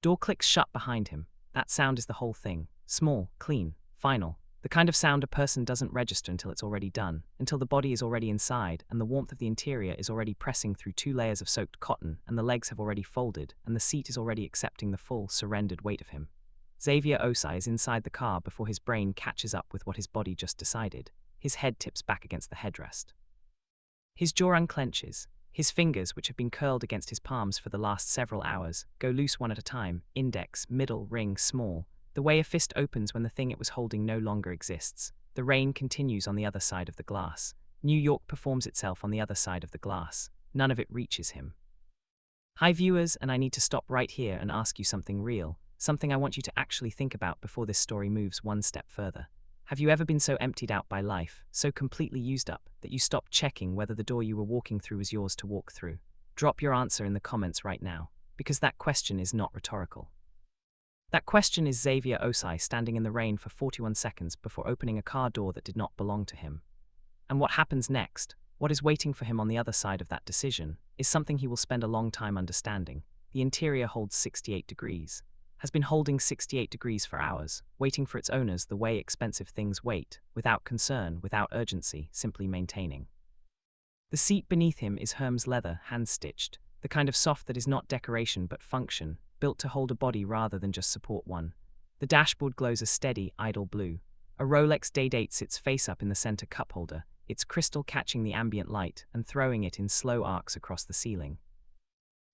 Door clicks shut behind him. That sound is the whole thing. Small, clean, final. The kind of sound a person doesn't register until it's already done, until the body is already inside, and the warmth of the interior is already pressing through 2 layers of soaked cotton, and the legs have already folded, and the seat is already accepting the full, surrendered weight of him. Xavier Osai is inside the car before his brain catches up with what his body just decided. His head tips back against the headrest. His jaw unclenches. His fingers, which have been curled against his palms for the last several hours, go loose one at a time, index, middle, ring, small, the way a fist opens when the thing it was holding no longer exists. The rain continues on the other side of the glass. New York performs itself on the other side of the glass. None of it reaches him. Hi viewers, and I need to stop right here and ask you something real, something I want you to actually think about before this story moves one step further. Have you ever been so emptied out by life, so completely used up, that you stopped checking whether the door you were walking through was yours to walk through? Drop your answer in the comments right now, because that question is not rhetorical. That question is Xavier Osai standing in the rain for 41 seconds before opening a car door that did not belong to him. And what happens next, what is waiting for him on the other side of that decision, is something he will spend a long time understanding. The interior holds 68 degrees. Has been holding 68 degrees for hours, waiting for its owners the way expensive things wait, without concern, without urgency, simply maintaining. The seat beneath him is Hermes leather, hand-stitched, the kind of soft that is not decoration but function, built to hold a body rather than just support one. The dashboard glows a steady, idle blue. A Rolex Day-Date sits face up in the center cup holder, its crystal catching the ambient light and throwing it in slow arcs across the ceiling.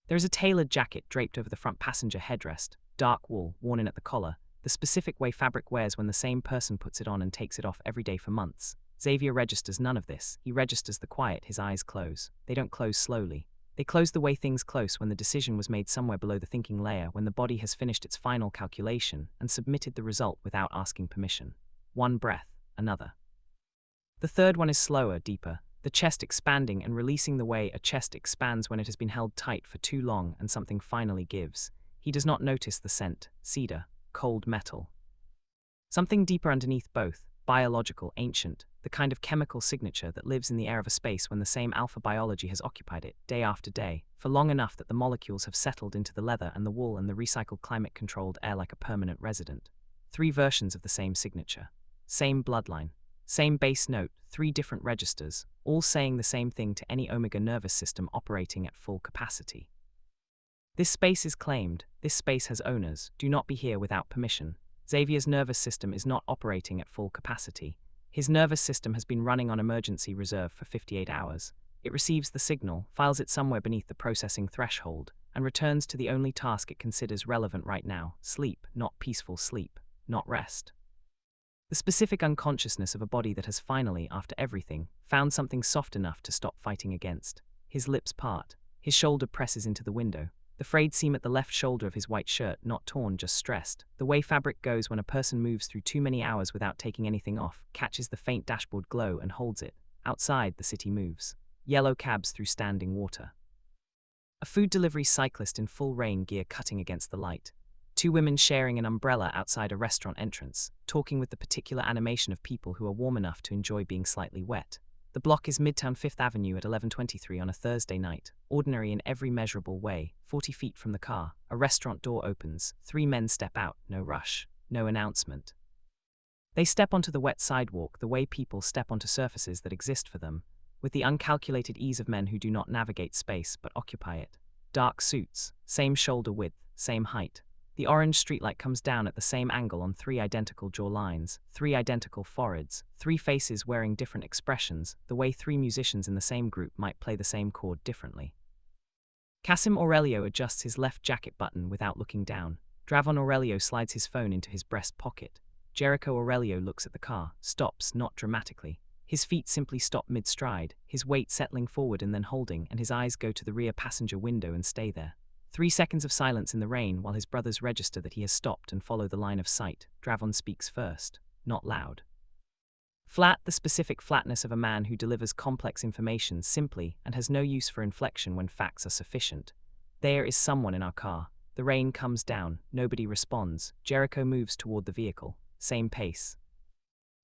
There is a tailored jacket draped over the front passenger headrest, dark wool, worn in at the collar, the specific way fabric wears when the same person puts it on and takes it off every day for months. Xavier registers none of this. He registers the quiet. His eyes close. They don't close slowly. They close the way things close when the decision was made somewhere below the thinking layer, when the body has finished its final calculation and submitted the result without asking permission. One breath, another. The third one is slower, deeper, the chest expanding and releasing the way a chest expands when it has been held tight for too long and something finally gives. He does not notice the scent, cedar, cold metal. Something deeper underneath both, biological, ancient, the kind of chemical signature that lives in the air of a space when the same alpha biology has occupied it, day after day, for long enough that the molecules have settled into the leather and the wool and the recycled climate-controlled air like a permanent resident. 3 versions of the same signature. Same bloodline. Same base note, 3 different registers, all saying the same thing to any omega nervous system operating at full capacity. This space is claimed, this space has owners, do not be here without permission. Xavier's nervous system is not operating at full capacity. His nervous system has been running on emergency reserve for 58 hours. It receives the signal, files it somewhere beneath the processing threshold, and returns to the only task it considers relevant right now: sleep, not peaceful sleep, not rest. The specific unconsciousness of a body that has finally, after everything, found something soft enough to stop fighting against. His lips part. His shoulder presses into the window. The frayed seam at the left shoulder of his white shirt, not torn, just stressed. The way fabric goes when a person moves through too many hours without taking anything off, catches the faint dashboard glow and holds it. Outside, the city moves. Yellow cabs through standing water. A food delivery cyclist in full rain gear cutting against the light. 2 women sharing an umbrella outside a restaurant entrance, talking with the particular animation of people who are warm enough to enjoy being slightly wet. The block is Midtown 5th Avenue at 11:23 on a Thursday night, ordinary in every measurable way. 40 feet from the car, a restaurant door opens. 3 men step out, no rush, no announcement. They step onto the wet sidewalk the way people step onto surfaces that exist for them, with the uncalculated ease of men who do not navigate space but occupy it. Dark suits, same shoulder width, same height. The orange streetlight comes down at the same angle on 3 identical jaw lines, 3 identical foreheads, 3 faces wearing different expressions, the way 3 musicians in the same group might play the same chord differently. Kasim Aurelio adjusts his left jacket button without looking down. Dravon Aurelio slides his phone into his breast pocket. Jericho Aurelio looks at the car, stops, not dramatically. His feet simply stop mid-stride, his weight settling forward and then holding, and his eyes go to the rear passenger window and stay there. 3 seconds of silence in the rain while his brothers register that he has stopped and follow the line of sight. Dravon speaks first, not loud. Flat, the specific flatness of a man who delivers complex information simply and has no use for inflection when facts are sufficient. There is someone in our car. The rain comes down, nobody responds. Jericho moves toward the vehicle, same pace.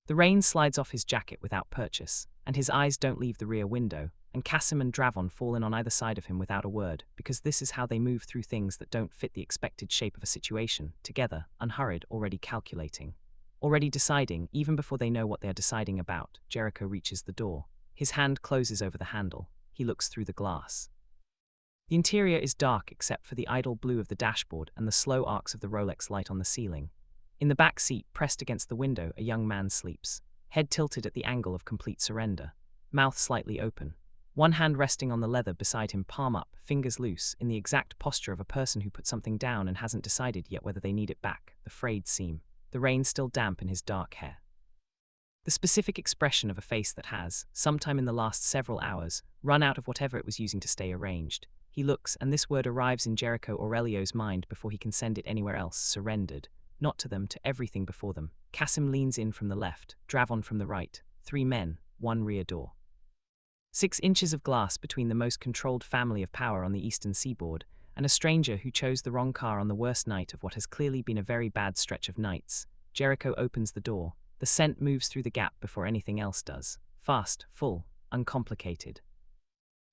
The rain slides off his jacket without purchase, and his eyes don't leave the rear window. and Kasim and Dravon fall in on either side of him without a word, because this is how they move through things that don't fit the expected shape of a situation, together, unhurried, already calculating. Already deciding, even before they know what they are deciding about. Jericho reaches the door. His hand closes over the handle. He looks through the glass. The interior is dark except for the idle blue of the dashboard and the slow arcs of the Rolex light on the ceiling. In the back seat, pressed against the window, a young man sleeps, head tilted at the angle of complete surrender, mouth slightly open. One hand resting on the leather beside him, palm up, fingers loose, in the exact posture of a person who put something down and hasn't decided yet whether they need it back, the frayed seam, the rain still damp in his dark hair. The specific expression of a face that has, sometime in the last several hours, run out of whatever it was using to stay arranged. He looks, and this word arrives in Jericho Aurelio's mind before he can send it anywhere else, surrendered. Not to them, to everything before them. Kasim leans in from the left, Dravon from the right. 3 men, 1 rear door. 6 inches of glass between the most controlled family of power on the eastern seaboard, and a stranger who chose the wrong car on the worst night of what has clearly been a very bad stretch of nights. Jericho opens the door. The scent moves through the gap before anything else does. Fast, full, uncomplicated.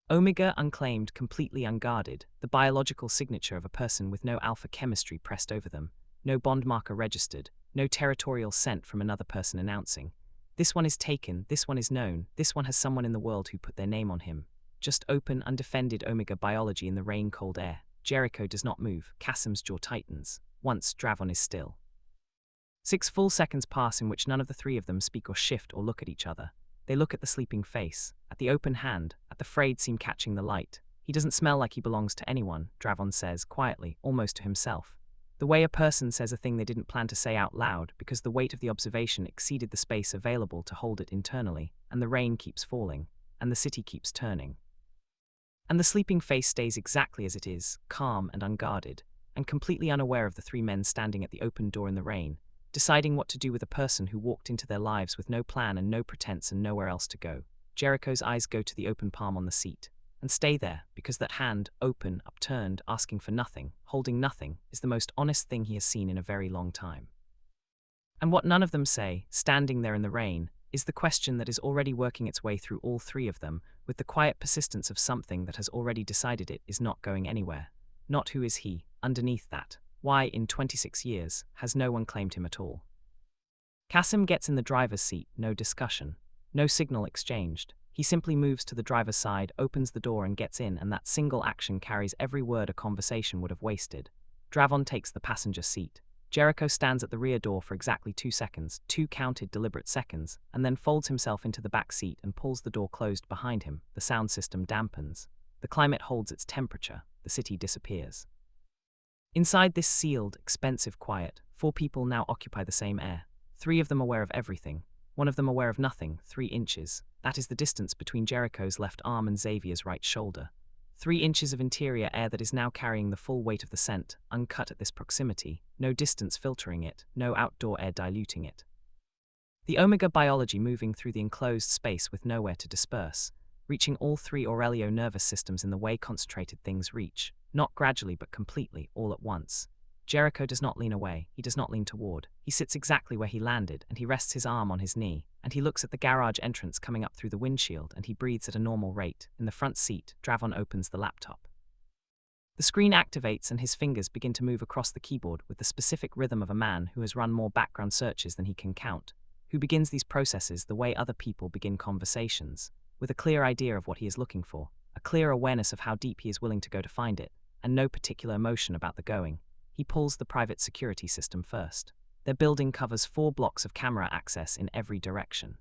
Omega unclaimed, completely unguarded, the biological signature of a person with no alpha chemistry pressed over them, no bond marker registered, no territorial scent from another person announcing, this one is taken, this one is known, this one has someone in the world who put their name on him. Just open, undefended Omega biology in the rain-cold air. Jericho does not move. Kasim's jaw tightens. Once, Dravon is still. 6 full seconds pass in which none of the 3 of them speak or shift or look at each other. They look at the sleeping face, at the open hand, at the frayed seam catching the light. He doesn't smell like he belongs to anyone, Dravon says, quietly, almost to himself. The way a person says a thing they didn't plan to say out loud because the weight of the observation exceeded the space available to hold it internally, and the rain keeps falling, and the city keeps turning. And the sleeping face stays exactly as it is, calm and unguarded, and completely unaware of the 3 men standing at the open door in the rain, deciding what to do with a person who walked into their lives with no plan and no pretense and nowhere else to go. Jericho's eyes go to the open palm on the seat, and stay there, because that hand, open, upturned, asking for nothing, holding nothing, is the most honest thing he has seen in a very long time. And what none of them say, standing there in the rain, is the question that is already working its way through all 3 of them, with the quiet persistence of something that has already decided it is not going anywhere. Not who is he, underneath that. Why, in 26 years, has no one claimed him at all? Kasim gets in the driver's seat, no discussion, no signal exchanged. He simply moves to the driver's side, opens the door and gets in, and that single action carries every word a conversation would have wasted. Dravon takes the passenger seat. Jericho stands at the rear door for exactly 2 seconds, 2 counted deliberate seconds, and then folds himself into the back seat and pulls the door closed behind him. The sound system dampens. The climate holds its temperature. The city disappears. Inside this sealed, expensive quiet, 4 people now occupy the same air. 3 of them aware of everything. 1 of them aware of nothing. 3 inches. That is the distance between Jericho's left arm and Xavier's right shoulder. 3 inches of interior air that is now carrying the full weight of the scent, uncut at this proximity, no distance filtering it, no outdoor air diluting it. The Omega biology moving through the enclosed space with nowhere to disperse, reaching all 3 Aurelio nervous systems in the way concentrated things reach, not gradually but completely, all at once. Jericho does not lean away, he does not lean toward. He sits exactly where he landed, and he rests his arm on his knee, and he looks at the garage entrance coming up through the windshield, and he breathes at a normal rate. In the front seat, Dravon opens the laptop. The screen activates and his fingers begin to move across the keyboard with the specific rhythm of a man who has run more background searches than he can count, who begins these processes the way other people begin conversations, with a clear idea of what he is looking for, a clear awareness of how deep he is willing to go to find it, and no particular emotion about the going. He pulls the private security system first. Their building covers 4 blocks of camera access in every direction.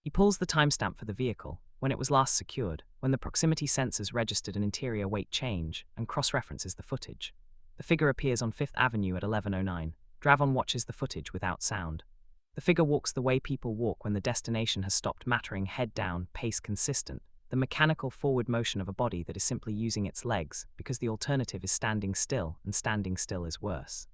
He pulls the timestamp for the vehicle, when it was last secured, when the proximity sensors registered an interior weight change, and cross-references the footage. The figure appears on 5th Avenue at 11:09. Dravon watches the footage without sound. The figure walks the way people walk when the destination has stopped mattering, head down, pace consistent, the mechanical forward motion of a body that is simply using its legs, because the alternative is standing still, and standing still is worse.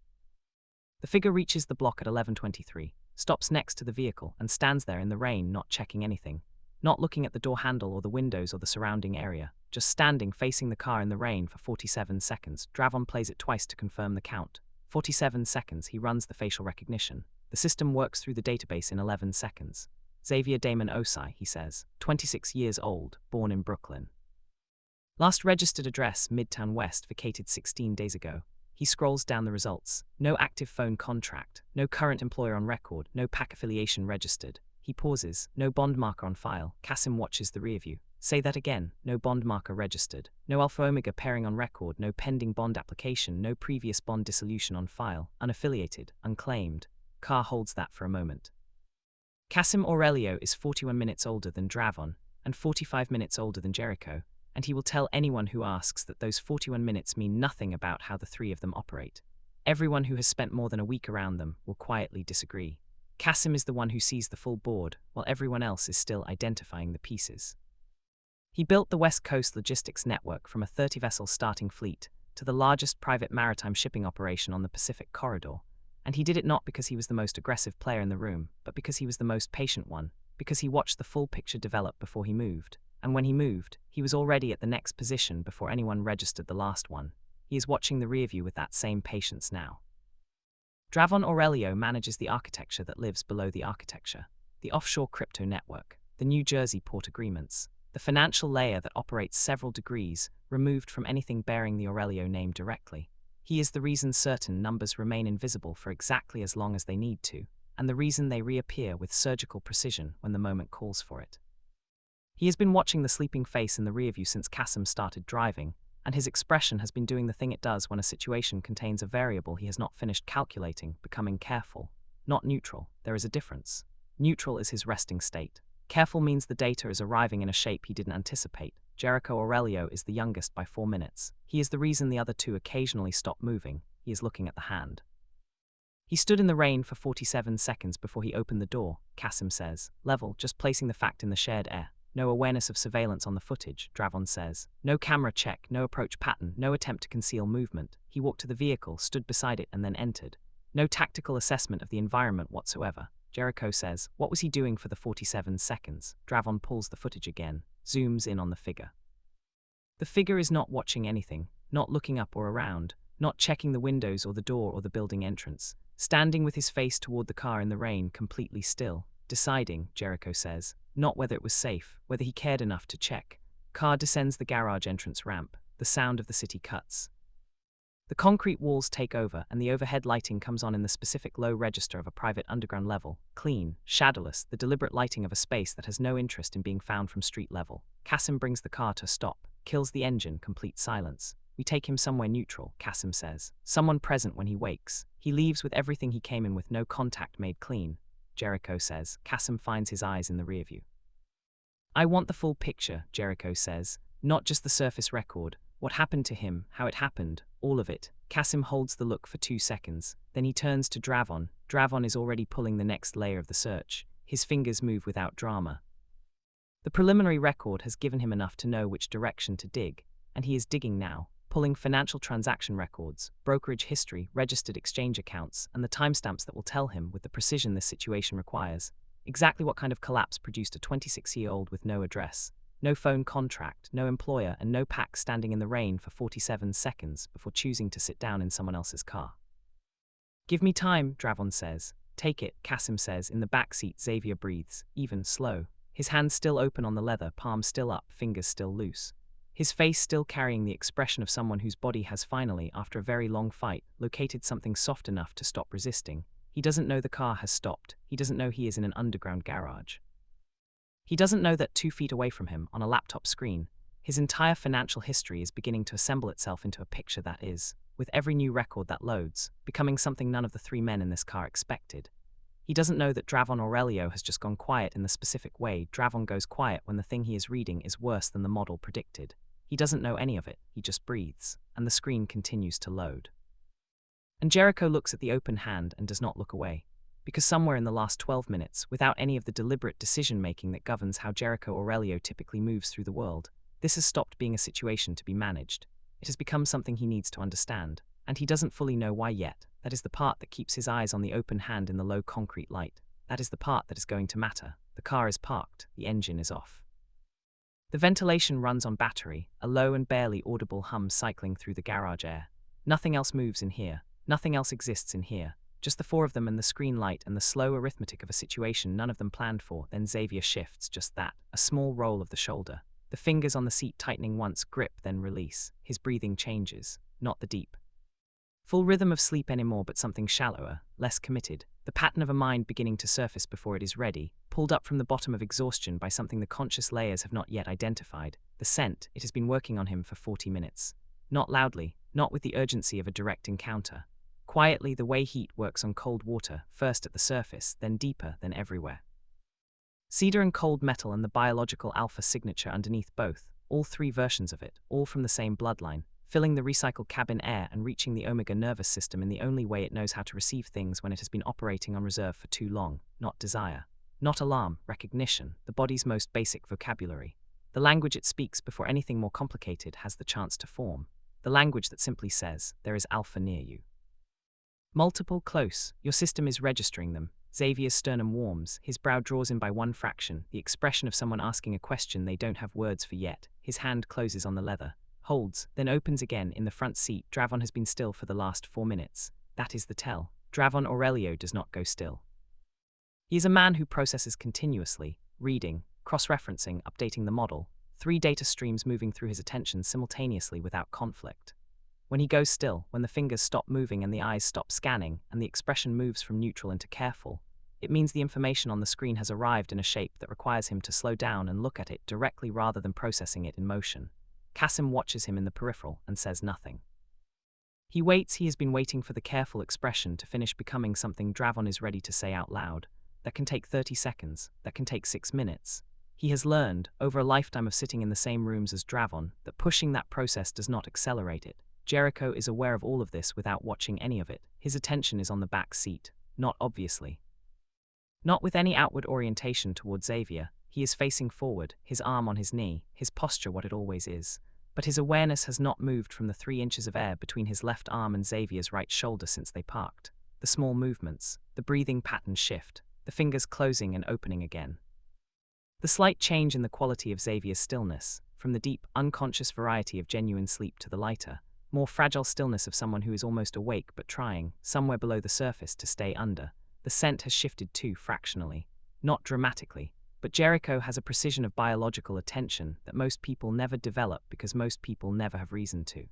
The figure reaches the block at 11:23, stops next to the vehicle, and stands there in the rain, not checking anything, not looking at the door handle or the windows or the surrounding area, just standing facing the car in the rain for 47 seconds. Dravon plays it twice to confirm the count. 47 seconds, he runs the facial recognition. The system works through the database in 11 seconds. Xavier Damon Osai, he says, 26 years old, born in Brooklyn. Last registered address, Midtown West, vacated 16 days ago. He scrolls down the results. No active phone contract, no current employer on record, no PAC affiliation registered. He pauses, no bond marker on file. Kasim watches the rearview. Say that again, no bond marker registered. No Alpha Omega pairing on record, no pending bond application, no previous bond dissolution on file. Unaffiliated, unclaimed. Car holds that for a moment. Kasim Aurelio is 41 minutes older than Dravon, and 45 minutes older than Jericho, and he will tell anyone who asks that those 41 minutes mean nothing about how the three of them operate. Everyone who has spent more than a week around them will quietly disagree. Kasim is the one who sees the full board, while everyone else is still identifying the pieces. He built the West Coast logistics network from a 30-vessel starting fleet to the largest private maritime shipping operation on the Pacific corridor, and he did it not because he was the most aggressive player in the room, but because he was the most patient one, because he watched the full picture develop before he moved. And when he moved, he was already at the next position before anyone registered the last one. He is watching the rearview with that same patience now. Dravon Aurelio manages the architecture that lives below the architecture, the offshore crypto network, the New Jersey port agreements, the financial layer that operates several degrees removed from anything bearing the Aurelio name directly. He is the reason certain numbers remain invisible for exactly as long as they need to, and the reason they reappear with surgical precision when the moment calls for it. He has been watching the sleeping face in the rearview since Kasim started driving, and his expression has been doing the thing it does when a situation contains a variable he has not finished calculating, becoming careful. Not neutral, there is a difference. Neutral is his resting state. Careful means the data is arriving in a shape he didn't anticipate. Jericho Aurelio is the youngest by 4 minutes. He is the reason the other two occasionally stop moving. He is looking at the hand. He stood in the rain for 47 seconds before he opened the door, Kasim says. Level, just placing the fact in the shared air. No awareness of surveillance on the footage, Dravon says. No camera check, no approach pattern, no attempt to conceal movement. He walked to the vehicle, stood beside it, and then entered. No tactical assessment of the environment whatsoever. Jericho says, what was he doing for the 47 seconds? Dravon pulls the footage again, zooms in on the figure. The figure is not watching anything, not looking up or around, not checking the windows or the door or the building entrance, standing with his face toward the car in the rain, completely still, deciding, Jericho says, not whether it was safe, whether he cared enough to check. Car descends the garage entrance ramp, the sound of the city cuts. The concrete walls take over and the overhead lighting comes on in the specific low register of a private underground level, clean, shadowless, the deliberate lighting of a space that has no interest in being found from street level. Kasim brings the car to a stop, kills the engine, complete silence. We take him somewhere neutral, Kasim says. Someone present when he wakes. He leaves with everything he came in with, no contact made clean, Jericho says. Kasim finds his eyes in the rearview. I want the full picture, Jericho says, not just the surface record. What happened to him, how it happened, all of it. Kasim holds the look for 2 seconds. Then he turns to Dravon. Dravon is already pulling the next layer of the search. His fingers move without drama. The preliminary record has given him enough to know which direction to dig, and he is digging now, pulling financial transaction records, brokerage history, registered exchange accounts, and the timestamps that will tell him, with the precision this situation requires, exactly what kind of collapse produced a 26-year-old with no address, no phone contract, no employer, and no pack standing in the rain for 47 seconds before choosing to sit down in someone else's car. Give me time, Dravon says. Take it, Kasim says. In the back seat, Xavier breathes, even, slow. His hands still open on the leather, palms still up, fingers still loose. His face still carrying the expression of someone whose body has finally, after a very long fight, located something soft enough to stop resisting. He doesn't know the car has stopped. He doesn't know he is in an underground garage. He doesn't know that 2 feet away from him, on a laptop screen, his entire financial history is beginning to assemble itself into a picture that is, with every new record that loads, becoming something none of the 3 men in this car expected. He doesn't know that Dravon Aurelio has just gone quiet in the specific way Dravon goes quiet when the thing he is reading is worse than the model predicted. He doesn't know any of it, he just breathes, and the screen continues to load. And Jericho looks at the open hand and does not look away. Because somewhere in the last 12 minutes, without any of the deliberate decision-making that governs how Jericho Aurelio typically moves through the world, this has stopped being a situation to be managed. It has become something he needs to understand, and he doesn't fully know why yet. That is the part that keeps his eyes on the open hand in the low concrete light. That is the part that is going to matter. The car is parked, the engine is off. The ventilation runs on battery, a low and barely audible hum cycling through the garage air. Nothing else moves in here. Nothing else exists in here. Just the four of them and the screen light and the slow arithmetic of a situation none of them planned for. Then Xavier shifts, just that, a small roll of the shoulder. The fingers on the seat tightening once, grip, then release. His breathing changes, not the deep, full rhythm of sleep anymore, but something shallower, less committed. The pattern of a mind beginning to surface before it is ready, pulled up from the bottom of exhaustion by something the conscious layers have not yet identified. The scent, it has been working on him for 40 minutes. Not loudly, not with the urgency of a direct encounter. Quietly, the way heat works on cold water, first at the surface, then deeper, then everywhere. Cedar and cold metal and the biological alpha signature underneath both, all three versions of it, all from the same bloodline, filling the recycled cabin air and reaching the omega nervous system in the only way it knows how to receive things when it has been operating on reserve for too long. Not desire, not alarm, recognition, the body's most basic vocabulary. The language it speaks before anything more complicated has the chance to form. The language that simply says, there is alpha near you. Multiple, close, your system is registering them. Xavier's sternum warms, his brow draws in by one fraction, the expression of someone asking a question they don't have words for yet. His hand closes on the leather, holds, then opens again. In the front seat, Dravon has been still for the last 4 minutes. That is the tell. Dravon Aurelio does not go still. He is a man who processes continuously, reading, cross-referencing, updating the model, 3 data streams moving through his attention simultaneously without conflict. When he goes still, when the fingers stop moving and the eyes stop scanning, and the expression moves from neutral into careful, it means the information on the screen has arrived in a shape that requires him to slow down and look at it directly rather than processing it in motion. Kasim watches him in the peripheral and says nothing. He waits. He has been waiting for the careful expression to finish becoming something Dravon is ready to say out loud. That can take 30 seconds, that can take 6 minutes. He has learned, over a lifetime of sitting in the same rooms as Dravon, that pushing that process does not accelerate it. Jericho is aware of all of this without watching any of it. His attention is on the back seat, not obviously. Not with any outward orientation toward Xavier. He is facing forward, his arm on his knee, his posture what it always is. But his awareness has not moved from the 3 inches of air between his left arm and Xavier's right shoulder since they parked. The small movements, the breathing pattern shift, the fingers closing and opening again. The slight change in the quality of Xavier's stillness, from the deep, unconscious variety of genuine sleep to the lighter, more fragile stillness of someone who is almost awake but trying, somewhere below the surface, to stay under. The scent has shifted too, fractionally, not dramatically, but Jericho has a precision of biological attention that most people never develop because most people never have reason to.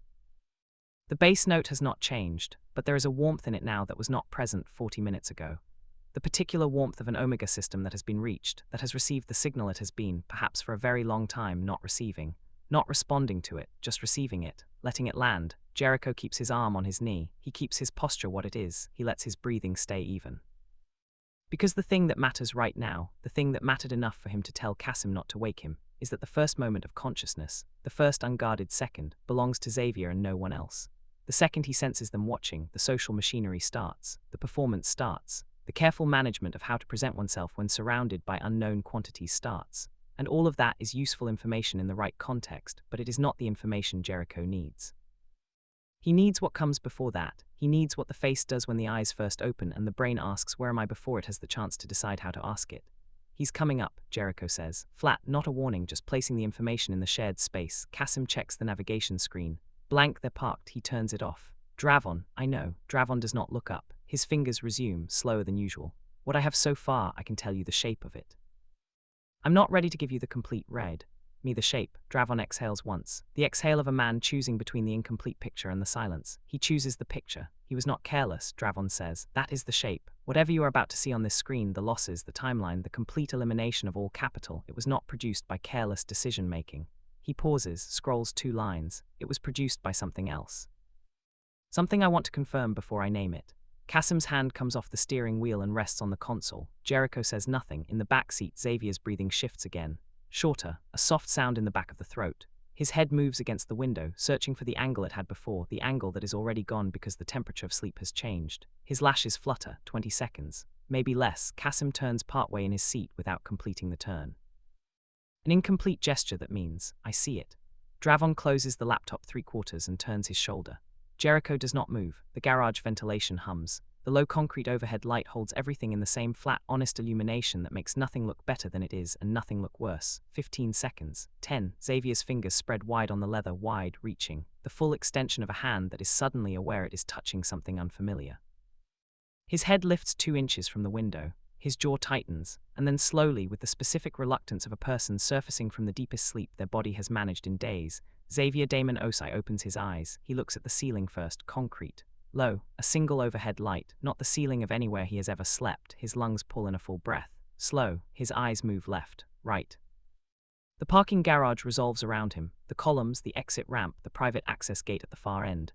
The bass note has not changed, but there is a warmth in it now that was not present 40 minutes ago. The particular warmth of an omega system that has been reached, that has received the signal it has been, perhaps for a very long time, not receiving. Not responding to it, just receiving it, letting it land. Jericho keeps his arm on his knee, he keeps his posture what it is, he lets his breathing stay even. Because the thing that matters right now, the thing that mattered enough for him to tell Kasim not to wake him, is that the first moment of consciousness, the first unguarded second, belongs to Xavier and no one else. The second he senses them watching, the social machinery starts, the performance starts, the careful management of how to present oneself when surrounded by unknown quantities starts. And all of that is useful information in the right context, but it is not the information Jericho needs. He needs what comes before that. He needs what the face does when the eyes first open and the brain asks where am I before it has the chance to decide how to ask it. He's coming up, Jericho says. Flat, not a warning, just placing the information in the shared space. Kasim checks the navigation screen. Blank, they're parked. He turns it off. Dravon, I know. Dravon does not look up. His fingers resume, slower than usual. What I have so far, I can tell you the shape of it. I'm not ready to give you the complete read. Me the shape. Dravon exhales once. The exhale of a man choosing between the incomplete picture and the silence. He chooses the picture. He was not careless, Dravon says. That is the shape. Whatever you are about to see on this screen, the losses, the timeline, the complete elimination of all capital, it was not produced by careless decision-making. He pauses, scrolls 2 lines. It was produced by something else. Something I want to confirm before I name it. Kasim's hand comes off the steering wheel and rests on the console. Jericho says nothing. In the back seat, Xavier's breathing shifts again. Shorter, a soft sound in the back of the throat. His head moves against the window, searching for the angle it had before, the angle that is already gone because the temperature of sleep has changed. His lashes flutter, 20 seconds. Maybe less. Kasim turns partway in his seat without completing the turn. An incomplete gesture that means, I see it. Dravon closes the laptop 3/4 and turns his shoulder. Jericho does not move. The garage ventilation hums. The low concrete overhead light holds everything in the same flat, honest illumination that makes nothing look better than it is and nothing look worse. 15 seconds. 10. Xavier's fingers spread wide on the leather, wide, reaching. The full extension of a hand that is suddenly aware it is touching something unfamiliar. His head lifts 2 inches from the window, his jaw tightens, and then slowly, with the specific reluctance of a person surfacing from the deepest sleep their body has managed in days, Xavier Damon Osai opens his eyes. He looks at the ceiling first, concrete. Low, a single overhead light, not the ceiling of anywhere he has ever slept. His lungs pull in a full breath. Slow, his eyes move left, right. The parking garage revolves around him, the columns, the exit ramp, the private access gate at the far end.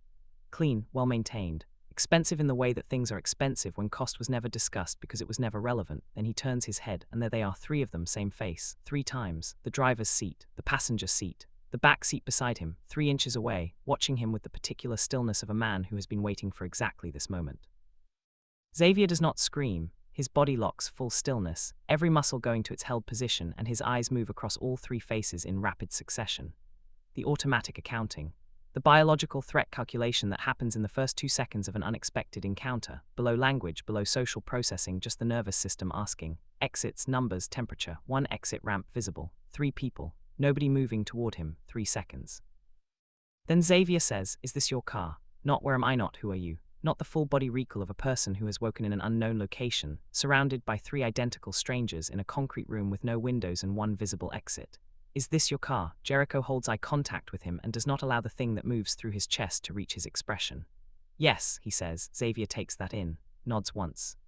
Clean, well-maintained. Expensive in the way that things are expensive when cost was never discussed because it was never relevant. Then he turns his head, and there they are, 3 of them, same face, 3 times. The driver's seat, the passenger seat, the back seat beside him, 3 inches away, watching him with the particular stillness of a man who has been waiting for exactly this moment. Xavier does not scream. His body locks, full stillness, every muscle going to its held position, and his eyes move across all 3 faces in rapid succession. The automatic accounting. The biological threat calculation that happens in the first 2 seconds of an unexpected encounter, below language, below social processing, just the nervous system asking. Exits, numbers, temperature, 1 exit ramp visible, 3 people, nobody moving toward him, 3 seconds. Then Xavier says, "Is this your car? Not where am I, not who are you?" Not the full-body recall of a person who has woken in an unknown location, surrounded by 3 identical strangers in a concrete room with no windows and 1 visible exit. "Is this your car?" Jericho holds eye contact with him and does not allow the thing that moves through his chest to reach his expression. "Yes," he says. Xavier takes that in, nods once.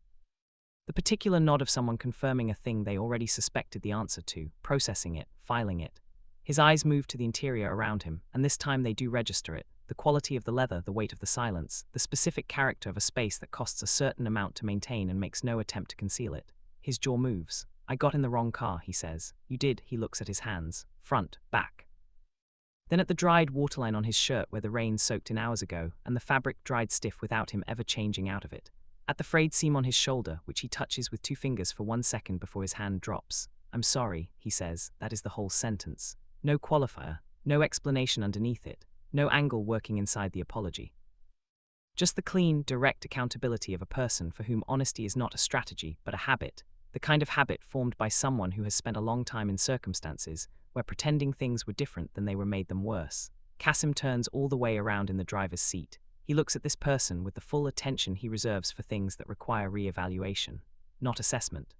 The particular nod of someone confirming a thing they already suspected the answer to, processing it, filing it. His eyes move to the interior around him, and this time they do register it. The quality of the leather, the weight of the silence, the specific character of a space that costs a certain amount to maintain and makes no attempt to conceal it. His jaw moves. "I got in the wrong car," he says. "You did." He looks at his hands, front, back. Then at the dried waterline on his shirt where the rain soaked in hours ago, and the fabric dried stiff without him ever changing out of it. At the frayed seam on his shoulder, which he touches with 2 fingers for 1 second before his hand drops. "I'm sorry," he says. That is the whole sentence. No qualifier, no explanation underneath it. No angle working inside the apology. Just the clean, direct accountability of a person for whom honesty is not a strategy, but a habit, the kind of habit formed by someone who has spent a long time in circumstances where pretending things were different than they were made them worse. Kasim turns all the way around in the driver's seat. He looks at this person with the full attention he reserves for things that require re-evaluation, not assessment.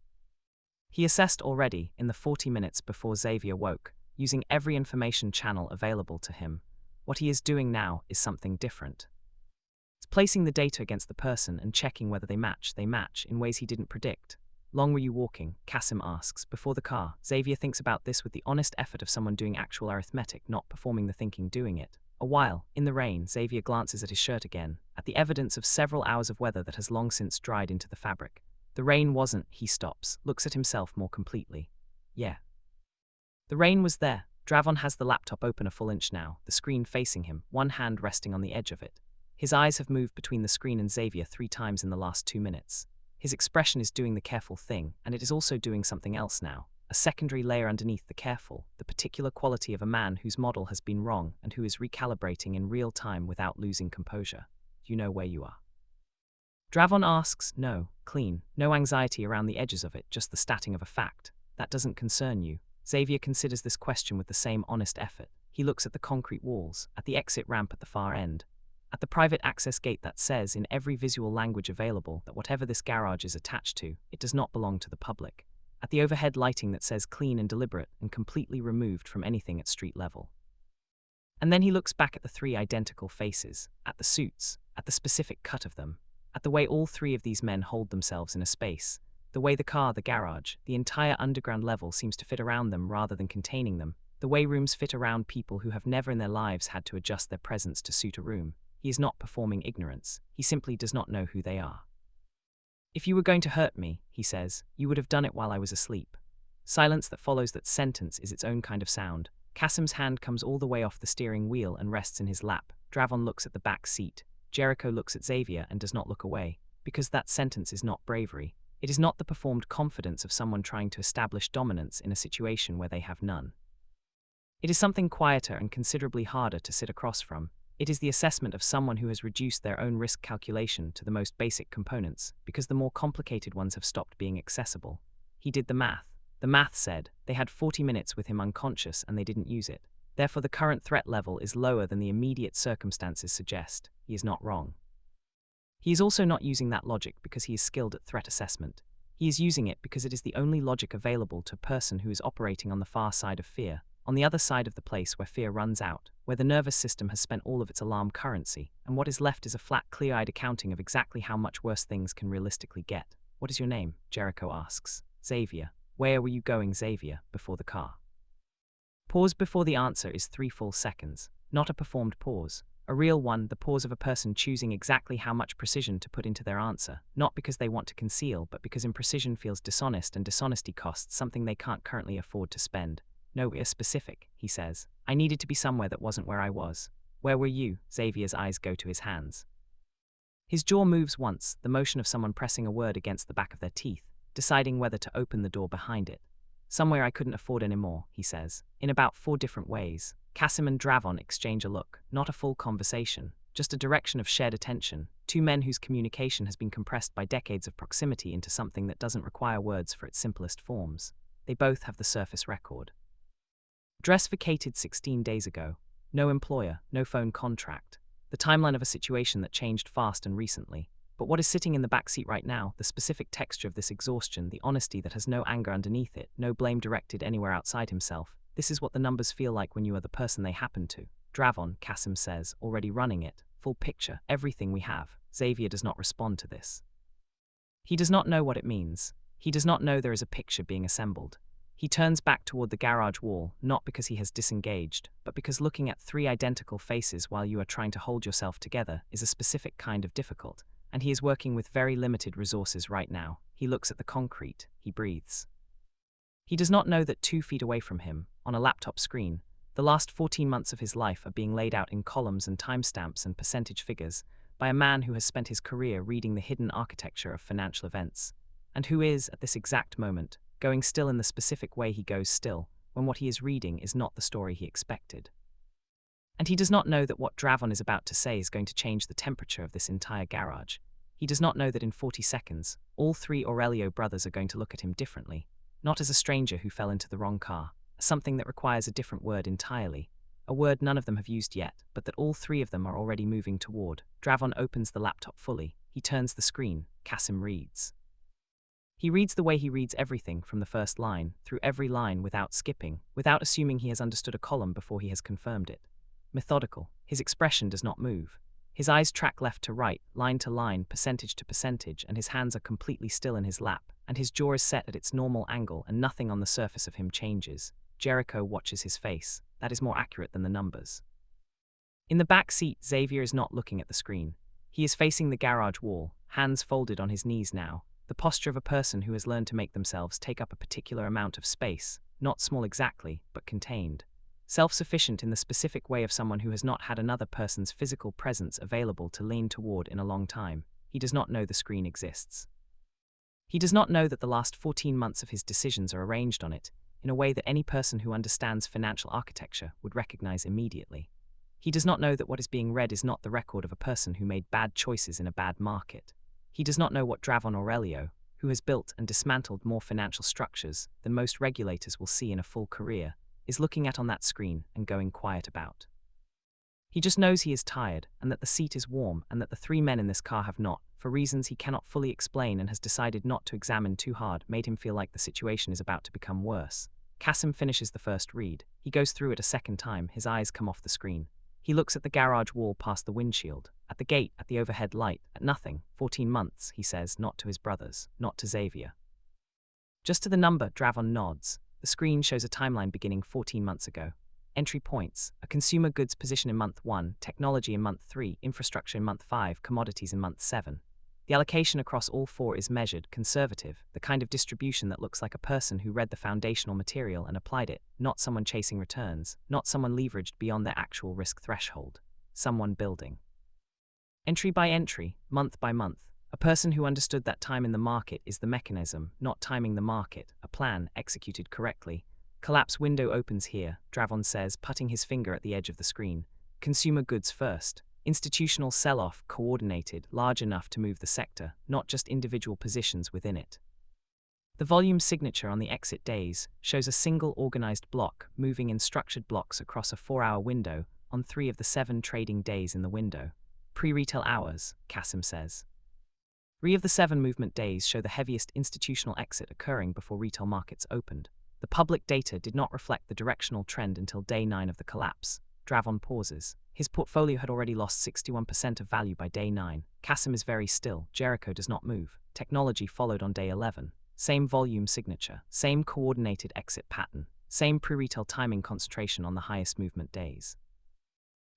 He assessed already, in the 40 minutes before Xavier woke, using every information channel available to him. What he is doing now is something different. It's placing the data against the person and checking whether they match in ways he didn't predict. "Long were you walking?" Kasim asks, before the car. Xavier thinks about this with the honest effort of someone doing actual arithmetic, not performing the thinking, doing it. "A while." In the rain, Xavier glances at his shirt again, at the evidence of several hours of weather that has long since dried into the fabric. The rain wasn't. He stops, looks at himself more completely. "Yeah. The rain was there." Dravon has the laptop open a full inch now, the screen facing him, 1 hand resting on the edge of it. His eyes have moved between the screen and Xavier 3 times in the last 2 minutes. His expression is doing the careful thing, and it is also doing something else now. A secondary layer underneath the careful, the particular quality of a man whose model has been wrong and who is recalibrating in real time without losing composure. "You know where you are?" Dravon asks. "No." Clean. No anxiety around the edges of it, just the stating of a fact. "That doesn't concern you." Xavier considers this question with the same honest effort. He looks at the concrete walls, at the exit ramp at the far end, at the private access gate that says in every visual language available that whatever this garage is attached to, it does not belong to the public, at the overhead lighting that says clean and deliberate and completely removed from anything at street level. And then he looks back at the 3 identical faces, at the suits, at the specific cut of them, at the way all 3 of these men hold themselves in a space. The way the car, the garage, the entire underground level seems to fit around them rather than containing them. The way rooms fit around people who have never in their lives had to adjust their presence to suit a room. He is not performing ignorance. He simply does not know who they are. "If you were going to hurt me," he says, "you would have done it while I was asleep." Silence that follows that sentence is its own kind of sound. Kasim's hand comes all the way off the steering wheel and rests in his lap. Dravon looks at the back seat. Jericho looks at Xavier and does not look away. Because that sentence is not bravery. It is not the performed confidence of someone trying to establish dominance in a situation where they have none. It is something quieter and considerably harder to sit across from. It is the assessment of someone who has reduced their own risk calculation to the most basic components, because the more complicated ones have stopped being accessible. He did the math. The math said they had 40 minutes with him unconscious and they didn't use it. Therefore the current threat level is lower than the immediate circumstances suggest. He is not wrong. He is also not using that logic because he is skilled at threat assessment. He is using it because it is the only logic available to a person who is operating on the far side of fear, on the other side of the place where fear runs out, where the nervous system has spent all of its alarm currency, and what is left is a flat, clear-eyed accounting of exactly how much worse things can realistically get. "What is your name?" Jericho asks. "Xavier." "Where were you going, Xavier?" "Before the car." Pause before the answer is 3 full seconds. Not a performed pause. A real one, the pause of a person choosing exactly how much precision to put into their answer, not because they want to conceal, but because imprecision feels dishonest and dishonesty costs something they can't currently afford to spend. "No, we're specific," he says. "I needed to be somewhere that wasn't where I was." "Where were you?" Xavier's eyes go to his hands. His jaw moves once, the motion of someone pressing a word against the back of their teeth, deciding whether to open the door behind it. "Somewhere I couldn't afford anymore," he says, in about 4 different ways. Kasim and Dravon exchange a look, not a full conversation, just a direction of shared attention, 2 men whose communication has been compressed by decades of proximity into something that doesn't require words for its simplest forms. They both have the surface record. Dress vacated 16 days ago. No employer, no phone contract. The timeline of a situation that changed fast and recently. But what is sitting in the back seat right now, the specific texture of this exhaustion, the honesty that has no anger underneath it, no blame directed anywhere outside himself, this is what the numbers feel like when you are the person they happen to. Dravon, Kasim says, already running it. Full picture, everything we have. Xavier does not respond to this. He does not know what it means. He does not know there is a picture being assembled. He turns back toward the garage wall, not because he has disengaged, but because looking at 3 identical faces while you are trying to hold yourself together is a specific kind of difficult, and he is working with very limited resources right now. He looks at the concrete, he breathes. He does not know that 2 feet away from him, on a laptop screen, the last 14 months of his life are being laid out in columns and timestamps and percentage figures by a man who has spent his career reading the hidden architecture of financial events, and who is, at this exact moment, going still in the specific way he goes still, when what he is reading is not the story he expected. And he does not know that what Dravon is about to say is going to change the temperature of this entire garage. He does not know that in 40 seconds, all 3 Aurelio brothers are going to look at him differently, not as a stranger who fell into the wrong car, as something that requires a different word entirely, a word none of them have used yet, but that all 3 of them are already moving toward. Dravon opens the laptop fully. He turns the screen. Kasim reads. He reads the way he reads everything from the first line, through every line without skipping, without assuming he has understood a column before he has confirmed it. Methodical, his expression does not move. His eyes track left to right, line to line, percentage to percentage, and his hands are completely still in his lap, and his jaw is set at its normal angle and nothing on the surface of him changes. Jericho watches his face. That is more accurate than the numbers. In the back seat, Xavier is not looking at the screen. He is facing the garage wall, hands folded on his knees now, the posture of a person who has learned to make themselves take up a particular amount of space, not small exactly, but contained. Self-sufficient in the specific way of someone who has not had another person's physical presence available to lean toward in a long time. He does not know the screen exists. He does not know that the last 14 months of his decisions are arranged on it, in a way that any person who understands financial architecture would recognize immediately. He does not know that what is being read is not the record of a person who made bad choices in a bad market. He does not know what Dravon Aurelio, who has built and dismantled more financial structures than most regulators will see in a full career, is looking at on that screen and going quiet about. He just knows he is tired, and that the seat is warm, and that the 3 men in this car have not, for reasons he cannot fully explain and has decided not to examine too hard, made him feel like the situation is about to become worse. Kasim finishes the first read. He goes through it a second time, his eyes come off the screen. He looks at the garage wall past the windshield, at the gate, at the overhead light, at nothing. 14 months, he says, not to his brothers, not to Xavier. Just to the number, Dravon nods. The screen shows a timeline beginning 14 months ago. Entry points: a consumer goods position in month 1, technology in month 3, infrastructure in month 5, commodities in month 7. The allocation across all 4 is measured, conservative, the kind of distribution that looks like a person who read the foundational material and applied it, not someone chasing returns, not someone leveraged beyond their actual risk threshold, someone building. Entry by entry, month by month. A person who understood that time in the market is the mechanism, not timing the market, a plan executed correctly. Collapse window opens here, Dravon says, putting his finger at the edge of the screen. Consumer goods first. Institutional sell-off, coordinated, large enough to move the sector, not just individual positions within it. The volume signature on the exit days shows a single organized block moving in structured blocks across a 4-hour window on 3 of the 7 trading days in the window. pre-retail hours, Kasim says. 3 of the 7 movement days show the heaviest institutional exit occurring before retail markets opened. The public data did not reflect the directional trend until day 9 of the collapse. Dravon pauses. His portfolio had already lost 61% of value by day 9. Kasim is very still. Jericho does not move. Technology followed on day 11. Same volume signature, same coordinated exit pattern, same pre-retail timing concentration on the highest movement days.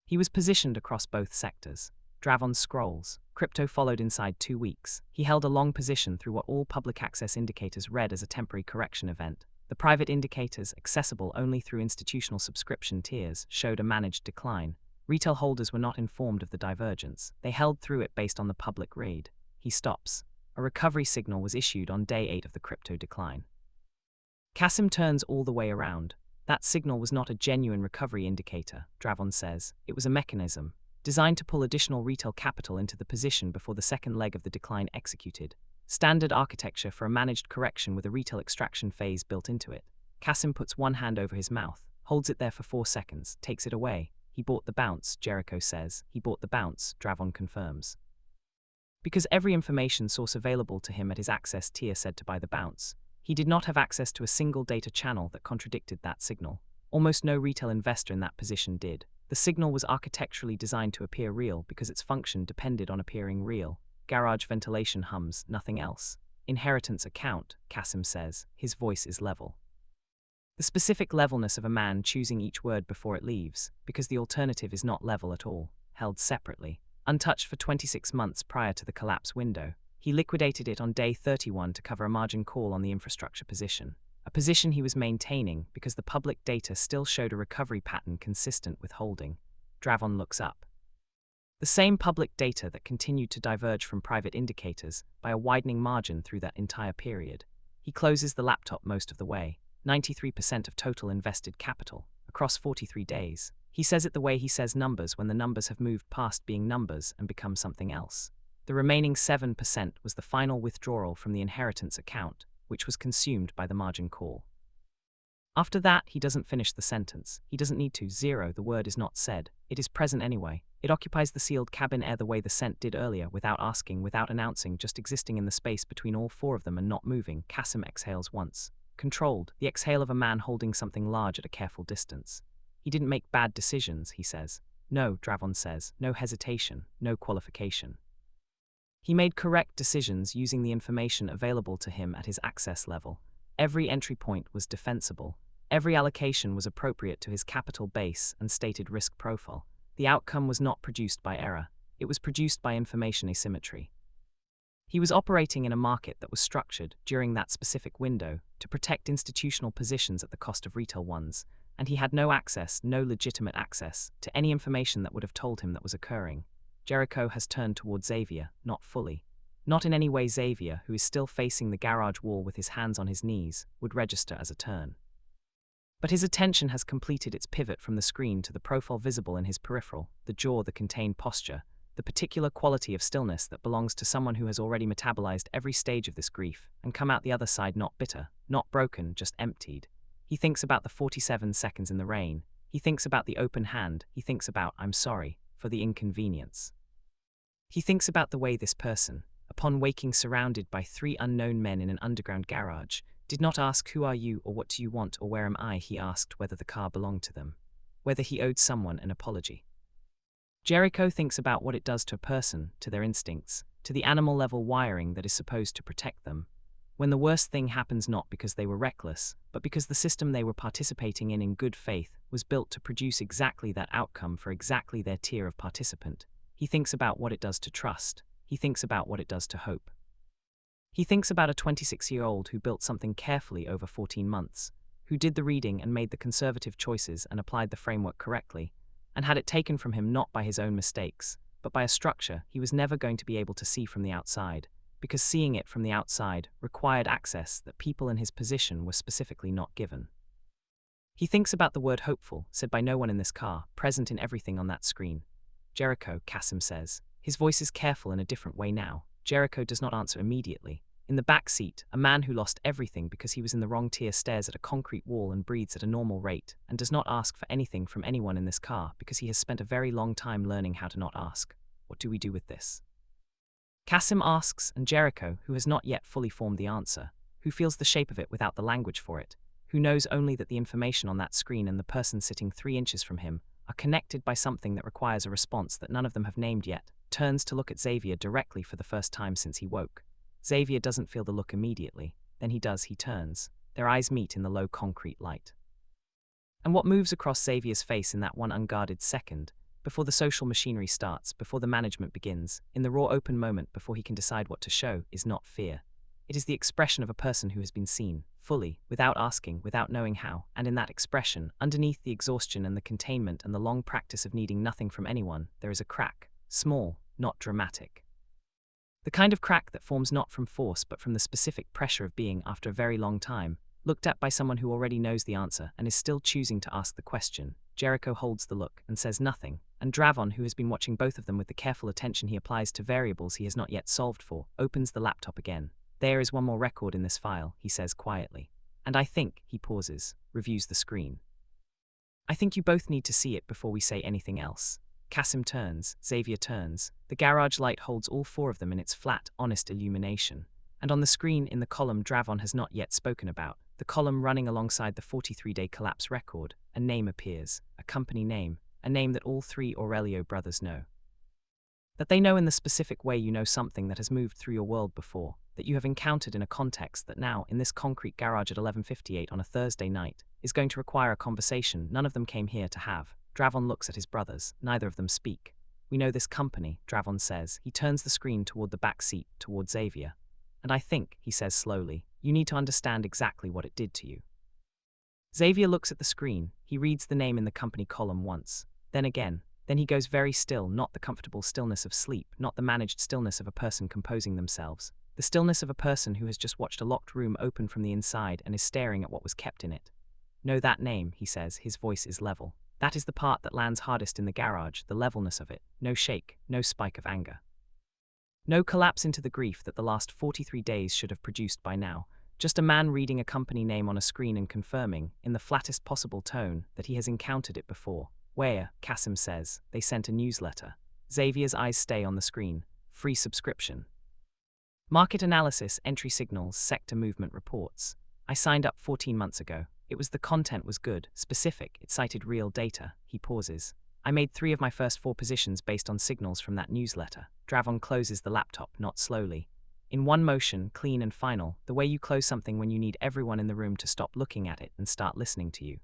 He was positioned across both sectors. Dravon scrolls. Crypto followed inside 2 weeks. He held a long position through what all public access indicators read as a temporary correction event. The private indicators, accessible only through institutional subscription tiers, showed a managed decline. Retail holders were not informed of the divergence. They held through it based on the public read. He stops. A recovery signal was issued on day 8 of the crypto decline. Kasim turns all the way around. That signal was not a genuine recovery indicator, Dravon says. It was a mechanism, designed to pull additional retail capital into the position before the second leg of the decline executed. Standard architecture for a managed correction with a retail extraction phase built into it. Kasim puts one hand over his mouth, holds it there for 4 seconds, takes it away. He bought the bounce, Jericho says. He bought the bounce, Dravon confirms. Because every information source available to him at his access tier said to buy the bounce, he did not have access to a single data channel that contradicted that signal. Almost no retail investor in that position did. The signal was architecturally designed to appear real because its function depended on appearing real. Garage ventilation hums, nothing else. Inheritance account, Kasim says. His voice is level. The specific levelness of a man choosing each word before it leaves, because the alternative is not level at all, held separately. Untouched for 26 months prior to the collapse window, he liquidated it on day 31 to cover a margin call on the infrastructure position. A position he was maintaining because the public data still showed a recovery pattern consistent with holding. Dravon looks up. The same public data that continued to diverge from private indicators by a widening margin through that entire period. He closes the laptop most of the way, 93% of total invested capital, across 43 days. He says it the way he says numbers when the numbers have moved past being numbers and become something else. The remaining 7% was the final withdrawal from the inheritance account, which was consumed by the margin call. After that, he doesn't finish the sentence. He doesn't need to. 0, the word is not said. It is present anyway. It occupies the sealed cabin air the way the scent did earlier, without asking, without announcing, just existing in the space between all 4 of them and not moving. Kasim exhales once. Controlled, the exhale of a man holding something large at a careful distance. He didn't make bad decisions, he says. No, Dravon says. No hesitation, no qualification. He made correct decisions using the information available to him at his access level. Every entry point was defensible. Every allocation was appropriate to his capital base and stated risk profile. The outcome was not produced by error. It was produced by information asymmetry. He was operating in a market that was structured, during that specific window, to protect institutional positions at the cost of retail ones, and he had no legitimate access, to any information that would have told him that was occurring. Jericho has turned toward Xavier, not fully. Not in any way Xavier, who is still facing the garage wall with his hands on his knees, would register as a turn. But his attention has completed its pivot from the screen to the profile visible in his peripheral, the jaw, the contained posture, the particular quality of stillness that belongs to someone who has already metabolized every stage of this grief, and come out the other side not bitter, not broken, just emptied. He thinks about the 47 seconds in the rain. He thinks about the open hand. He thinks about, I'm sorry, for the inconvenience. He thinks about the way this person, upon waking surrounded by 3 unknown men in an underground garage, did not ask who are you or what do you want or where am I. He asked whether the car belonged to them, whether he owed someone an apology. Jericho thinks about what it does to a person, to their instincts, to the animal-level wiring that is supposed to protect them, when the worst thing happens not because they were reckless, but because the system they were participating in good faith was built to produce exactly that outcome for exactly their tier of participant. He thinks about what it does to trust. He thinks about what it does to hope. He thinks about a 26-year-old who built something carefully over 14 months, who did the reading and made the conservative choices and applied the framework correctly, and had it taken from him not by his own mistakes, but by a structure he was never going to be able to see from the outside, because seeing it from the outside required access that people in his position were specifically not given. He thinks about the word hopeful, said by no one in this car, present in everything on that screen. Jericho, Kasim says. His voice is careful in a different way now. Jericho does not answer immediately. In the back seat, a man who lost everything because he was in the wrong tier stares at a concrete wall and breathes at a normal rate, and does not ask for anything from anyone in this car because he has spent a very long time learning how to not ask. What do we do with this? Kasim asks, and Jericho, who has not yet fully formed the answer, who feels the shape of it without the language for it, who knows only that the information on that screen and the person sitting 3 inches from him are connected by something that requires a response that none of them have named yet, turns to look at Xavier directly for the first time since he woke. Xavier doesn't feel the look immediately. Then he turns. Their eyes meet in the low concrete light. And what moves across Xavier's face in that one unguarded second, before the social machinery starts, before the management begins, in the raw open moment before he can decide what to show, is not fear. It is the expression of a person who has been seen, fully, without asking, without knowing how, and in that expression, underneath the exhaustion and the containment and the long practice of needing nothing from anyone, there is a crack, small, not dramatic. The kind of crack that forms not from force but from the specific pressure of being, after a very long time, looked at by someone who already knows the answer and is still choosing to ask the question. Jericho holds the look and says nothing, and Dravon, who has been watching both of them with the careful attention he applies to variables he has not yet solved for, opens the laptop again. There is one more record in this file, he says quietly. And I think, he pauses, reviews the screen. I think you both need to see it before we say anything else. Kasim turns, Xavier turns. The garage light holds all 4 of them in its flat, honest illumination. And on the screen, in the column Dravon has not yet spoken about, the column running alongside the 43-day collapse record, a name appears, a company name, a name that all 3 Aurelio brothers know. That they know in the specific way you know something that has moved through your world before, that you have encountered in a context that now, in this concrete garage at 11:58 on a Thursday night, is going to require a conversation none of them came here to have. Dravon looks at his brothers, neither of them speak. We know this company, Dravon says. He turns the screen toward the back seat, toward Xavier. And I think, he says slowly, you need to understand exactly what it did to you. Xavier looks at the screen. He reads the name in the company column once, then again. Then he goes very still, not the comfortable stillness of sleep, not the managed stillness of a person composing themselves, the stillness of a person who has just watched a locked room open from the inside and is staring at what was kept in it. Know that name, he says, his voice is level. That is the part that lands hardest in the garage, the levelness of it, no shake, no spike of anger. No collapse into the grief that the last 43 days should have produced by now, just a man reading a company name on a screen and confirming, in the flattest possible tone, that he has encountered it before. Where, Kasim says, they sent a newsletter. Xavier's eyes stay on the screen. Free subscription. Market analysis, entry signals, sector movement reports. I signed up 14 months ago. The content was good, specific, it cited real data. He pauses. I made 3 of my first 4 positions based on signals from that newsletter. Dravon closes the laptop, not slowly. In one motion, clean and final, the way you close something when you need everyone in the room to stop looking at it and start listening to you.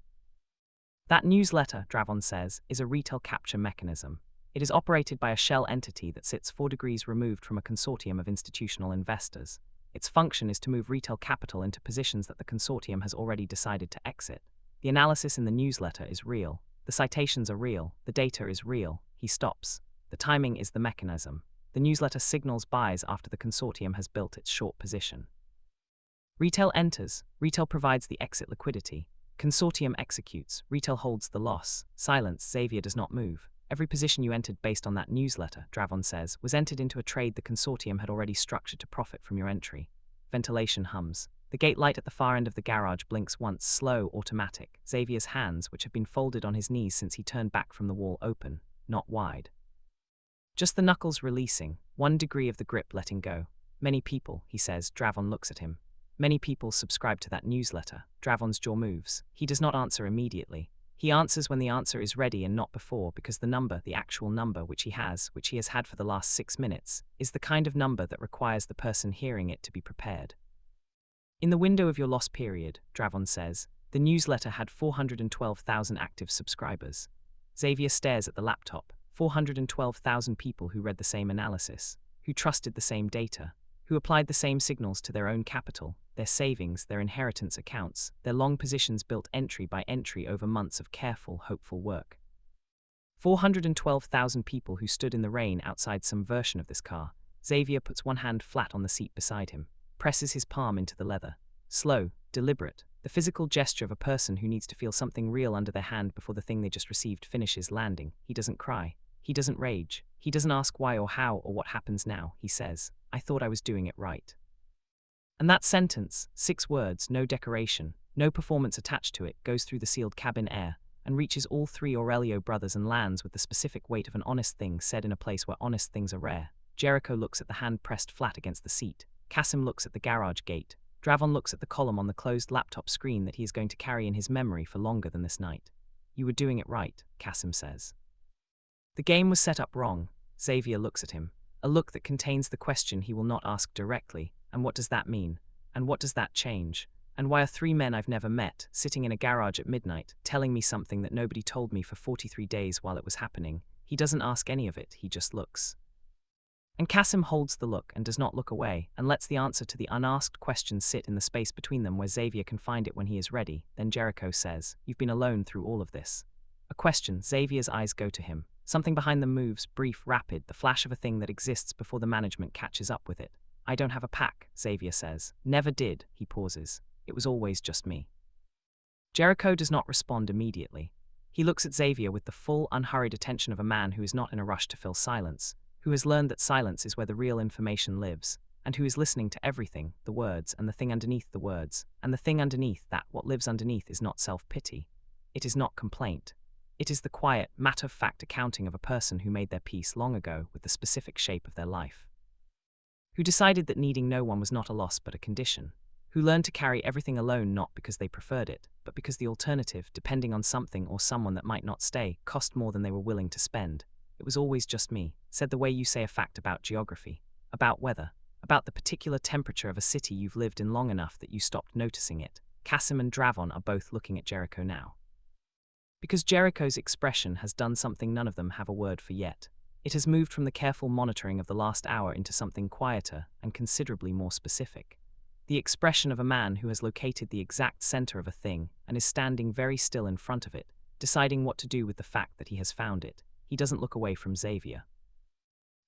That newsletter, Dravon says, is a retail capture mechanism. It is operated by a shell entity that sits 4 degrees removed from a consortium of institutional investors. Its function is to move retail capital into positions that the consortium has already decided to exit. The analysis in the newsletter is real. The citations are real. The data is real. He stops. The timing is the mechanism. The newsletter signals buys after the consortium has built its short position. Retail enters. Retail provides the exit liquidity. Consortium executes. Retail holds the loss. Silence. Xavier does not move. Every position you entered based on that newsletter, Dravon says, was entered into a trade the consortium had already structured to profit from your entry. Ventilation hums. The gate light at the far end of the garage blinks once, slow, automatic. Xavier's hands, which have been folded on his knees since he turned back from the wall, open, not wide. Just the knuckles releasing, 1 degree of the grip letting go. Many people, he says. Dravon looks at him. Many people subscribe to that newsletter. Dravon's jaw moves. He does not answer immediately. He answers when the answer is ready and not before, because the number, the actual number which he has had for the last 6 minutes, is the kind of number that requires the person hearing it to be prepared. In the window of your lost period, Dravon says, the newsletter had 412,000 active subscribers. Xavier stares at the laptop. 412,000 people who read the same analysis, who trusted the same data, who applied the same signals to their own capital, their savings, their inheritance accounts, their long positions built entry by entry over months of careful, hopeful work. 412,000 people who stood in the rain outside some version of this car. Xavier puts one hand flat on the seat beside him, presses his palm into the leather. Slow, deliberate, the physical gesture of a person who needs to feel something real under their hand before the thing they just received finishes landing. He doesn't cry. He doesn't rage. He doesn't ask why or how or what happens now. He says, I thought I was doing it right. And that sentence, 6 words, no decoration, no performance attached to it, goes through the sealed cabin air, and reaches all three Aurelio brothers and lands with the specific weight of an honest thing said in a place where honest things are rare. Jericho looks at the hand pressed flat against the seat. Kasim looks at the garage gate. Dravon looks at the column on the closed laptop screen that he is going to carry in his memory for longer than this night. You were doing it right, Kasim says. The game was set up wrong. Xavier looks at him. A look that contains the question he will not ask directly. And what does that mean? And what does that change? And why are three men I've never met, sitting in a garage at midnight, telling me something that nobody told me for 43 days while it was happening? He doesn't ask any of it, he just looks. And Kasim holds the look and does not look away, and lets the answer to the unasked question sit in the space between them where Xavier can find it when he is ready. Then Jericho says, "You've been alone through all of this." A question. Xavier's eyes go to him. Something behind them moves, brief, rapid, the flash of a thing that exists before the management catches up with it. "I don't have a pack," Xavier says. "Never did," he pauses. "It was always just me." Jericho does not respond immediately. He looks at Xavier with the full, unhurried attention of a man who is not in a rush to fill silence, who has learned that silence is where the real information lives, and who is listening to everything, the words, and the thing underneath the words, and the thing underneath that. What lives underneath is not self-pity. It is not complaint. It is the quiet, matter-of-fact accounting of a person who made their peace long ago with the specific shape of their life, who decided that needing no one was not a loss but a condition, who learned to carry everything alone not because they preferred it, but because the alternative, depending on something or someone that might not stay, cost more than they were willing to spend. "It was always just me," said the way you say a fact about geography, about weather, about the particular temperature of a city you've lived in long enough that you stopped noticing it. Kasim and Dravon are both looking at Jericho now. Because Jericho's expression has done something none of them have a word for yet. It has moved from the careful monitoring of the last hour into something quieter and considerably more specific. The expression of a man who has located the exact center of a thing and is standing very still in front of it, deciding what to do with the fact that he has found it. He doesn't look away from Xavier.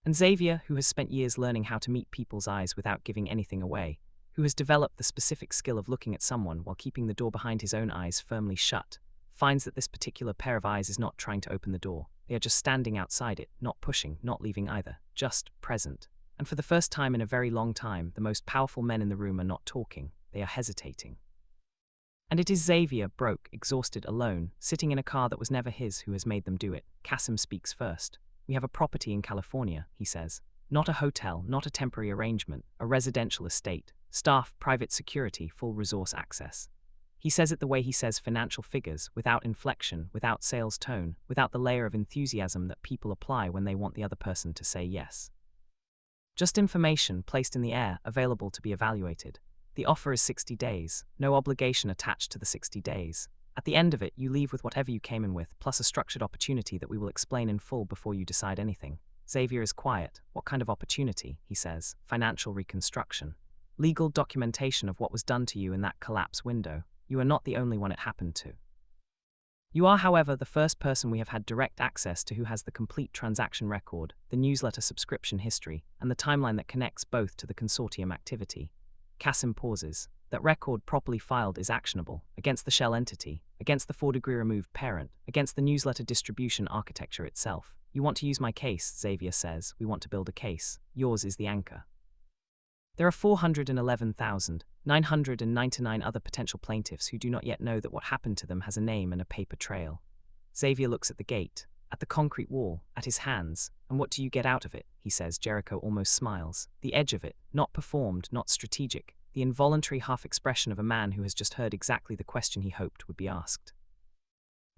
And Xavier, who has spent years learning how to meet people's eyes without giving anything away, who has developed the specific skill of looking at someone while keeping the door behind his own eyes firmly shut, finds that this particular pair of eyes is not trying to open the door. They are just standing outside it, not pushing, not leaving either, just present. And for the first time in a very long time, the most powerful men in the room are not talking, they are hesitating. And it is Xavier, broke, exhausted, alone, sitting in a car that was never his, who has made them do it. Kasim speaks first. "We have a property in California," he says. "Not a hotel, not a temporary arrangement, a residential estate. Staff, private security, full resource access." He says it the way he says financial figures, without inflection, without sales tone, without the layer of enthusiasm that people apply when they want the other person to say yes. Just information placed in the air, available to be evaluated. The offer is 60 days, no obligation attached to the 60 days. At the end of it, you leave with whatever you came in with, plus a structured opportunity that we will explain in full before you decide anything. Xavier is quiet. "What kind of opportunity?" he says. "Financial reconstruction. Legal documentation of what was done to you in that collapse window. You are not the only one it happened to. You are, however, the first person we have had direct access to who has the complete transaction record, the newsletter subscription history, and the timeline that connects both to the consortium activity." Kasim pauses. "That record properly filed is actionable, against the shell entity, against the 4-degree removed parent, against the newsletter distribution architecture itself. You want to use my case," Xavier says. "We want to build a case. Yours is the anchor. There are 411,999 other potential plaintiffs who do not yet know that what happened to them has a name and a paper trail." Xavier looks at the gate, at the concrete wall, at his hands. "And what do you get out of it?" he says. Jericho almost smiles. The edge of it, not performed, not strategic, the involuntary half-expression of a man who has just heard exactly the question he hoped would be asked.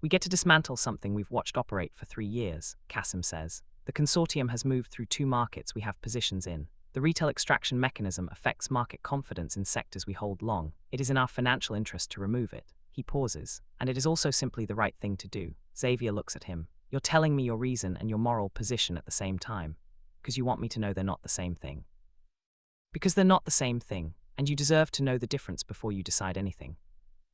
"We get to dismantle something we've watched operate for 3 years, Kasim says. "The consortium has moved through 2 markets we have positions in. The retail extraction mechanism affects market confidence in sectors we hold long. It is in our financial interest to remove it." He pauses. "And it is also simply the right thing to do." Xavier looks at him. "You're telling me your reason and your moral position at the same time. Because you want me to know they're not the same thing. Because they're not the same thing, and you deserve to know the difference before you decide anything."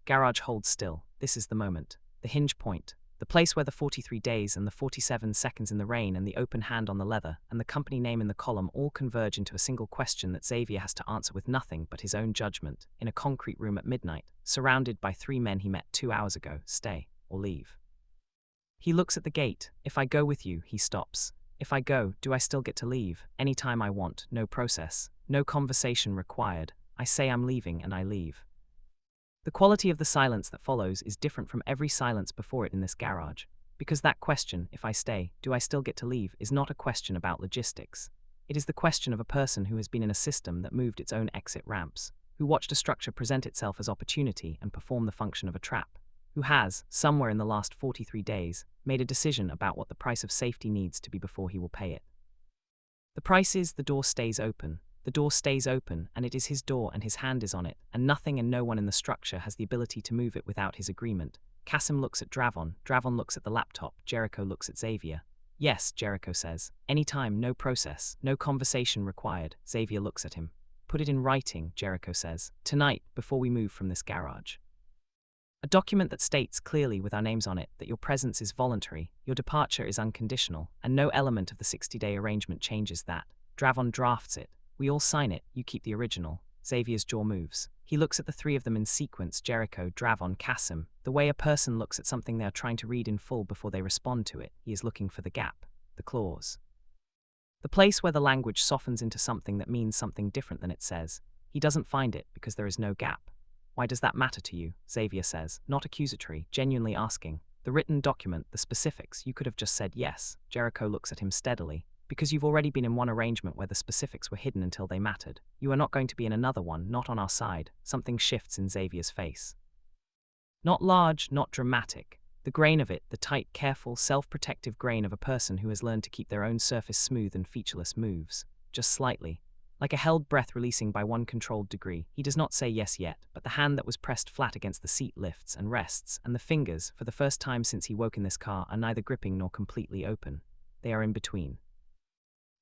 Garage holds still. This is the moment. The hinge point. The place where the 43 days and the 47 seconds in the rain and the open hand on the leather and the company name in the column all converge into a single question that Xavier has to answer with nothing but his own judgment, in a concrete room at midnight, surrounded by 3 men he met 2 hours ago. Stay or leave. He looks at the gate. "If I go with you," he stops. "If I go, do I still get to leave? Anytime I want, no process, no conversation required. I say I'm leaving and I leave." The quality of the silence that follows is different from every silence before it in this garage, because that question, if I stay, do I still get to leave, is not a question about logistics. It is the question of a person who has been in a system that moved its own exit ramps, who watched a structure present itself as opportunity and perform the function of a trap, who has, somewhere in the last 43 days, made a decision about what the price of safety needs to be before he will pay it. The price is the door stays open. The door stays open, and it is his door and his hand is on it, and nothing and no one in the structure has the ability to move it without his agreement. Kasim looks at Dravon looks at the laptop, Jericho looks at Xavier. Yes, Jericho says. Anytime, no process, no conversation required. Xavier looks at him. Put it in writing, Jericho says. Tonight, before we move from this garage. A document that states clearly with our names on it that your presence is voluntary, your departure is unconditional, and no element of the 60-day arrangement changes that. Dravon drafts it. We all sign it, you keep the original. Xavier's jaw moves. He looks at the three of them in sequence, Jericho, Dravon, Kasim. The way a person looks at something they are trying to read in full before they respond to it, he is looking for the gap, the clause. The place where the language softens into something that means something different than it says. He doesn't find it because there is no gap. Why does that matter to you? Xavier says, not accusatory, genuinely asking. The written document, the specifics, you could have just said yes. Jericho looks at him steadily. Because you've already been in one arrangement where the specifics were hidden until they mattered. You are not going to be in another one, not on our side. Something shifts in Xavier's face. Not large, not dramatic. The grain of it, the tight, careful, self-protective grain of a person who has learned to keep their own surface smooth and featureless moves. Just slightly. Like a held breath releasing by one controlled degree. He does not say yes yet, but the hand that was pressed flat against the seat lifts and rests, and the fingers, for the first time since he woke in this car, are neither gripping nor completely open. They are in between.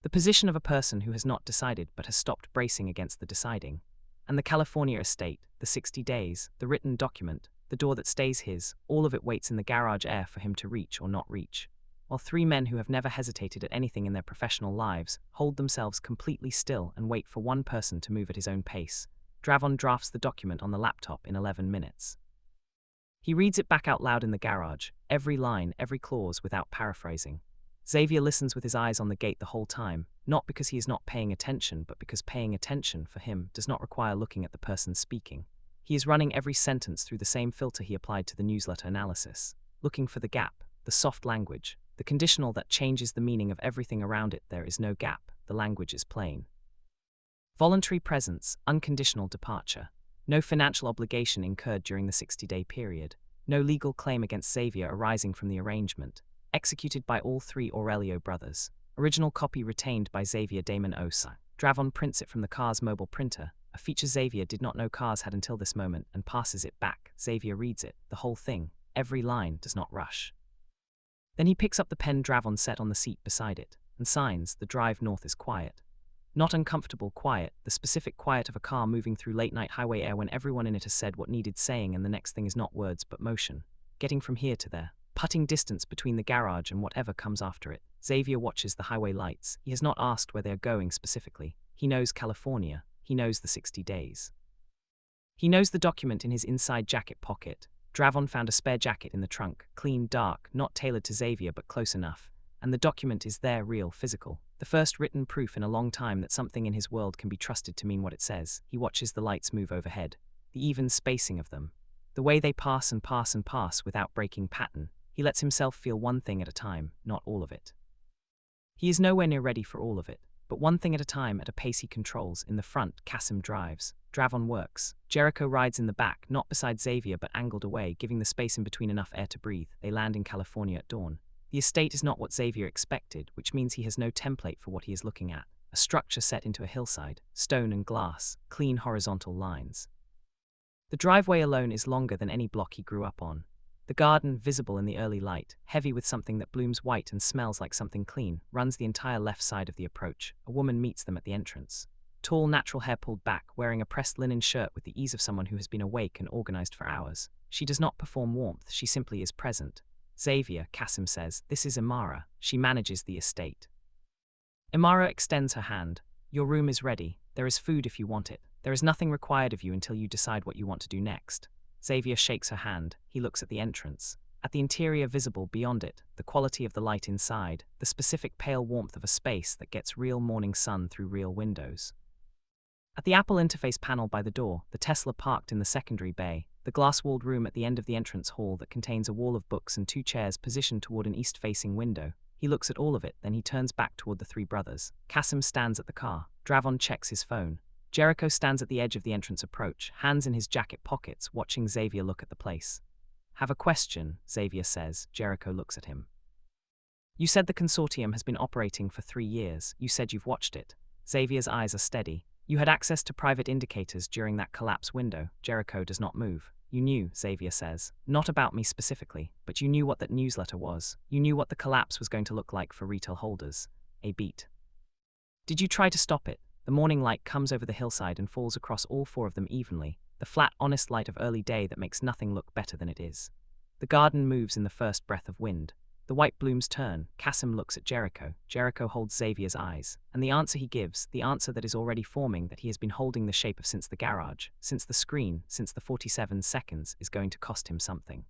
The position of a person who has not decided but has stopped bracing against the deciding. And the California estate, the 60 days, the written document, the door that stays his, all of it waits in the garage air for him to reach or not reach. While three men who have never hesitated at anything in their professional lives hold themselves completely still and wait for one person to move at his own pace. Dravon drafts the document on the laptop in 11 minutes. He reads it back out loud in the garage, every line, every clause, without paraphrasing. Xavier listens with his eyes on the gate the whole time, not because he is not paying attention, but because paying attention, for him, does not require looking at the person speaking. He is running every sentence through the same filter he applied to the newsletter analysis, looking for the gap, the soft language, the conditional that changes the meaning of everything around it. There is no gap, the language is plain. Voluntary presence, unconditional departure. No financial obligation incurred during the 60-day period. No legal claim against Xavier arising from the arrangement. Executed by all three Aurelio brothers. Original copy retained by Xavier Damon Osa. Dravon prints it from the car's mobile printer, a feature Xavier did not know cars had until this moment, and passes it back. Xavier reads it, the whole thing, every line, does not rush. Then he picks up the pen Dravon set on the seat beside it, and signs. The drive north is quiet. Not uncomfortable quiet, the specific quiet of a car moving through late-night highway air when everyone in it has said what needed saying and the next thing is not words but motion. Getting from here to there. Putting distance between the garage and whatever comes after it. Xavier watches the highway lights. He has not asked where they are going specifically. He knows California. He knows the 60 days. He knows the document in his inside jacket pocket. Dravon found a spare jacket in the trunk, clean, dark, not tailored to Xavier but close enough. And the document is there, real, physical. The first written proof in a long time that something in his world can be trusted to mean what it says. He watches the lights move overhead. The even spacing of them. The way they pass and pass and pass without breaking pattern. He lets himself feel one thing at a time, not all of it. He is nowhere near ready for all of it, but one thing at a time at a pace he controls. In the front, Kasim drives. Dravon works. Jericho rides in the back, not beside Xavier but angled away, giving the space in between enough air to breathe. They land in California at dawn. The estate is not what Xavier expected, which means he has no template for what he is looking at. A structure set into a hillside, stone and glass, clean horizontal lines. The driveway alone is longer than any block he grew up on. The garden, visible in the early light, heavy with something that blooms white and smells like something clean, runs the entire left side of the approach. A woman meets them at the entrance. Tall, natural hair pulled back, wearing a pressed linen shirt with the ease of someone who has been awake and organized for hours. She does not perform warmth, she simply is present. Xavier, Kasim says, this is Imara. She manages the estate. Imara extends her hand. Your room is ready. There is food if you want it. There is nothing required of you until you decide what you want to do next. Xavier shakes her hand. He looks at the entrance. At the interior visible beyond it, the quality of the light inside, the specific pale warmth of a space that gets real morning sun through real windows. At the Apple interface panel by the door, the Tesla parked in the secondary bay, the glass-walled room at the end of the entrance hall that contains a wall of books and two chairs positioned toward an east-facing window. He looks at all of it, then he turns back toward the three brothers. Kasim stands at the car. Dravon checks his phone. Jericho stands at the edge of the entrance approach, hands in his jacket pockets, watching Xavier look at the place. Have a question, Xavier says. Jericho looks at him. You said the consortium has been operating for 3 years. You said you've watched it. Xavier's eyes are steady. You had access to private indicators during that collapse window. Jericho does not move. You knew, Xavier says. Not about me specifically, but you knew what that newsletter was. You knew what the collapse was going to look like for retail holders. A beat. Did you try to stop it? The morning light comes over the hillside and falls across all 4 of them evenly, the flat, honest light of early day that makes nothing look better than it is. The garden moves in the first breath of wind. The white blooms turn. Kasim looks at Jericho. Jericho holds Xavier's eyes. And the answer he gives, the answer that is already forming, that he has been holding the shape of since the garage, since the screen, since the 47 seconds, is going to cost him something.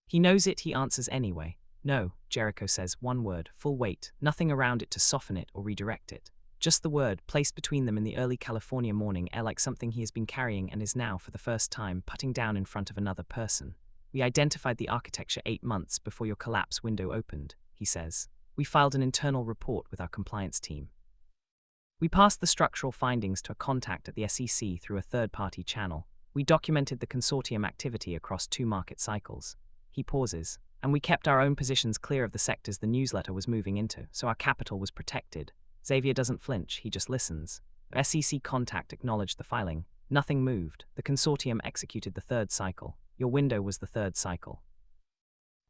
He knows it, he answers anyway. No, Jericho says, one word, full weight, nothing around it to soften it or redirect it. Just the word, placed between them in the early California morning air like something he has been carrying and is now, for the first time, putting down in front of another person. We identified the architecture 8 months before your collapse window opened, he says. We filed an internal report with our compliance team. We passed the structural findings to a contact at the SEC through a third-party channel. We documented the consortium activity across 2 market cycles. He pauses. And we kept our own positions clear of the sectors the newsletter was moving into, so our capital was protected. Xavier doesn't flinch, he just listens. The SEC contact acknowledged the filing. Nothing moved. The consortium executed the 3rd cycle. Your window was the 3rd cycle.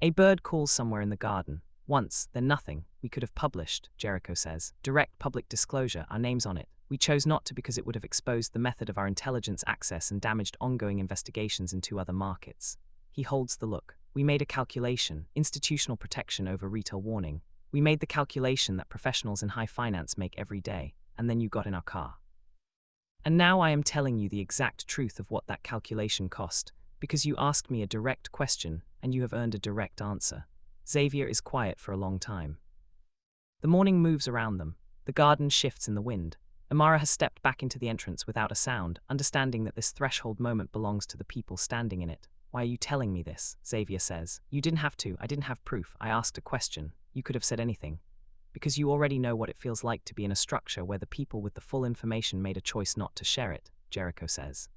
A bird calls somewhere in the garden. Once, then nothing. We could have published, Jericho says. Direct public disclosure, our names on it. We chose not to because it would have exposed the method of our intelligence access and damaged ongoing investigations in 2 other markets. He holds the look. We made a calculation, institutional protection over retail warning. We made the calculation that professionals in high finance make every day, and then you got in our car. And now I am telling you the exact truth of what that calculation cost, because you asked me a direct question, and you have earned a direct answer. Xavier is quiet for a long time. The morning moves around them. The garden shifts in the wind. Amara has stepped back into the entrance without a sound, understanding that this threshold moment belongs to the people standing in it. Why are you telling me this? Xavier says. You didn't have to. I didn't have proof. I asked a question. You could have said anything. Because you already know what it feels like to be in a structure where the people with the full information made a choice not to share it, Jericho says.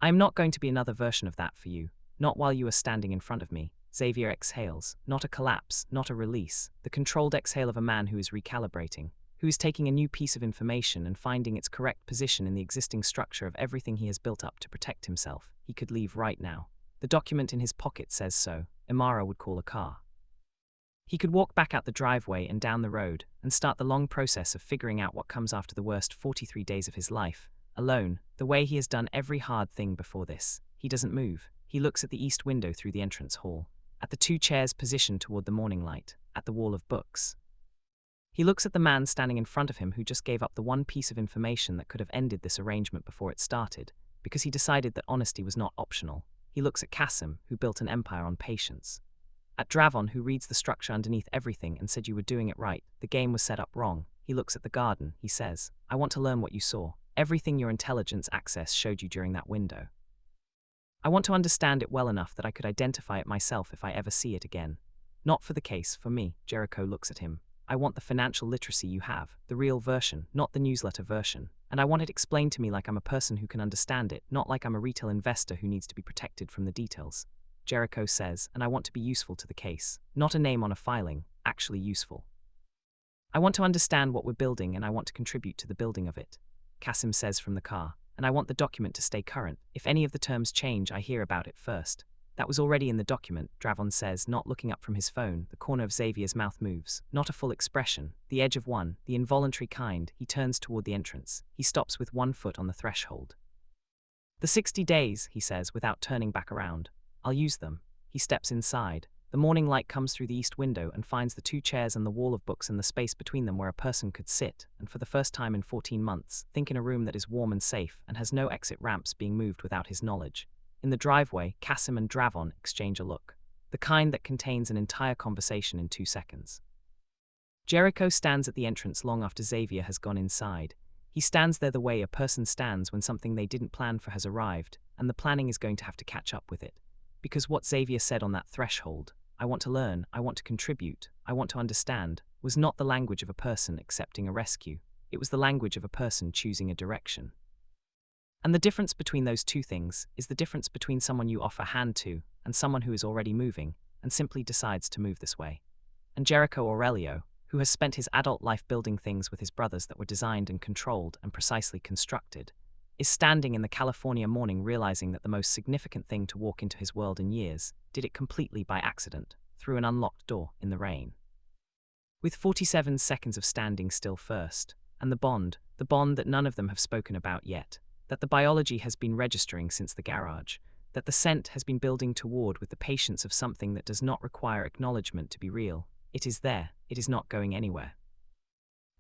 I am not going to be another version of that for you. Not while you are standing in front of me. Xavier exhales. Not a collapse, not a release. The controlled exhale of a man who is recalibrating, who is taking a new piece of information and finding its correct position in the existing structure of everything he has built up to protect himself. He could leave right now. The document in his pocket says so. Amara would call a car. He could walk back out the driveway and down the road and start the long process of figuring out what comes after the worst 43 days of his life, alone, the way he has done every hard thing before this. He doesn't move. He looks at the east window through the entrance hall, at the 2 chairs positioned toward the morning light, at the wall of books. He looks at the man standing in front of him who just gave up the one piece of information that could have ended this arrangement before it started, because he decided that honesty was not optional. He looks at Kasim, who built an empire on patience. At Dravon, who reads the structure underneath everything and said you were doing it right, the game was set up wrong. He looks at the garden. He says, I want to learn what you saw. Everything your intelligence access showed you during that window. I want to understand it well enough that I could identify it myself if I ever see it again. Not for the case, for me. Jericho looks at him. I want the financial literacy you have, the real version, not the newsletter version. And I want it explained to me like I'm a person who can understand it, not like I'm a retail investor who needs to be protected from the details. Jericho says, and I want to be useful to the case. Not a name on a filing, actually useful. I want to understand what we're building and I want to contribute to the building of it. Kasim says from the car, and I want the document to stay current. If any of the terms change, I hear about it first. That was already in the document, Dravon says, not looking up from his phone. The corner of Xavier's mouth moves. Not a full expression. The edge of one, the involuntary kind. He turns toward the entrance. He stops with 1 foot on the threshold. The 60 days, he says, without turning back around. I'll use them. He steps inside. The morning light comes through the east window and finds the 2 chairs and the wall of books and the space between them where a person could sit, and for the first time in 14 months, think in a room that is warm and safe and has no exit ramps being moved without his knowledge. In the driveway, Kasim and Dravon exchange a look, the kind that contains an entire conversation in 2 seconds. Jericho stands at the entrance long after Xavier has gone inside. He stands there the way a person stands when something they didn't plan for has arrived, and the planning is going to have to catch up with it. Because what Xavier said on that threshold, "I want to learn, I want to contribute, I want to understand," was not the language of a person accepting a rescue. It was the language of a person choosing a direction. And the difference between those two things is the difference between someone you offer a hand to and someone who is already moving and simply decides to move this way. And Jericho Aurelio, who has spent his adult life building things with his brothers that were designed and controlled and precisely constructed, is standing in the California morning realizing that the most significant thing to walk into his world in years did it completely by accident, through an unlocked door in the rain. With 47 seconds of standing still first, and the bond that none of them have spoken about yet, that the biology has been registering since the garage, that the scent has been building toward with the patience of something that does not require acknowledgement to be real. It is there, it is not going anywhere.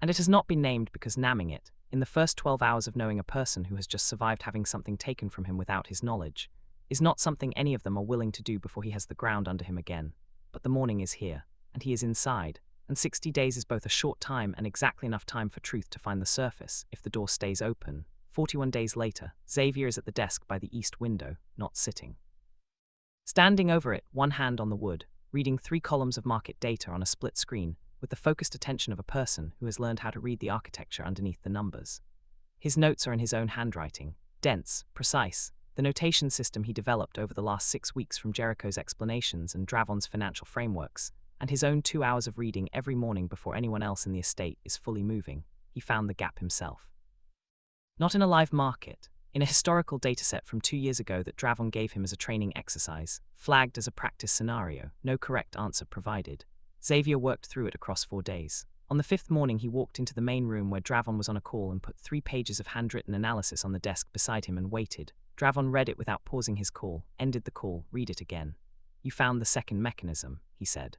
And it has not been named because naming it, in the first 12 hours of knowing a person who has just survived having something taken from him without his knowledge, is not something any of them are willing to do before he has the ground under him again. But the morning is here, and he is inside, and 60 days is both a short time and exactly enough time for truth to find the surface if the door stays open. 41 days later, Xavier is at the desk by the east window, not sitting. Standing over it, one hand on the wood, reading 3 columns of market data on a split screen, with the focused attention of a person who has learned how to read the architecture underneath the numbers. His notes are in his own handwriting, dense, precise, the notation system he developed over the last 6 weeks from Jericho's explanations and Dravon's financial frameworks, and his own 2 hours of reading every morning before anyone else in the estate is fully moving. He found the gap himself. Not in a live market, in a historical dataset from 2 years ago that Dravon gave him as a training exercise, flagged as a practice scenario, no correct answer provided. Xavier worked through it across 4 days. On the 5th morning he walked into the main room where Dravon was on a call and put 3 pages of handwritten analysis on the desk beside him and waited. Dravon read it without pausing his call, ended the call, read it again. "You found the second mechanism," he said.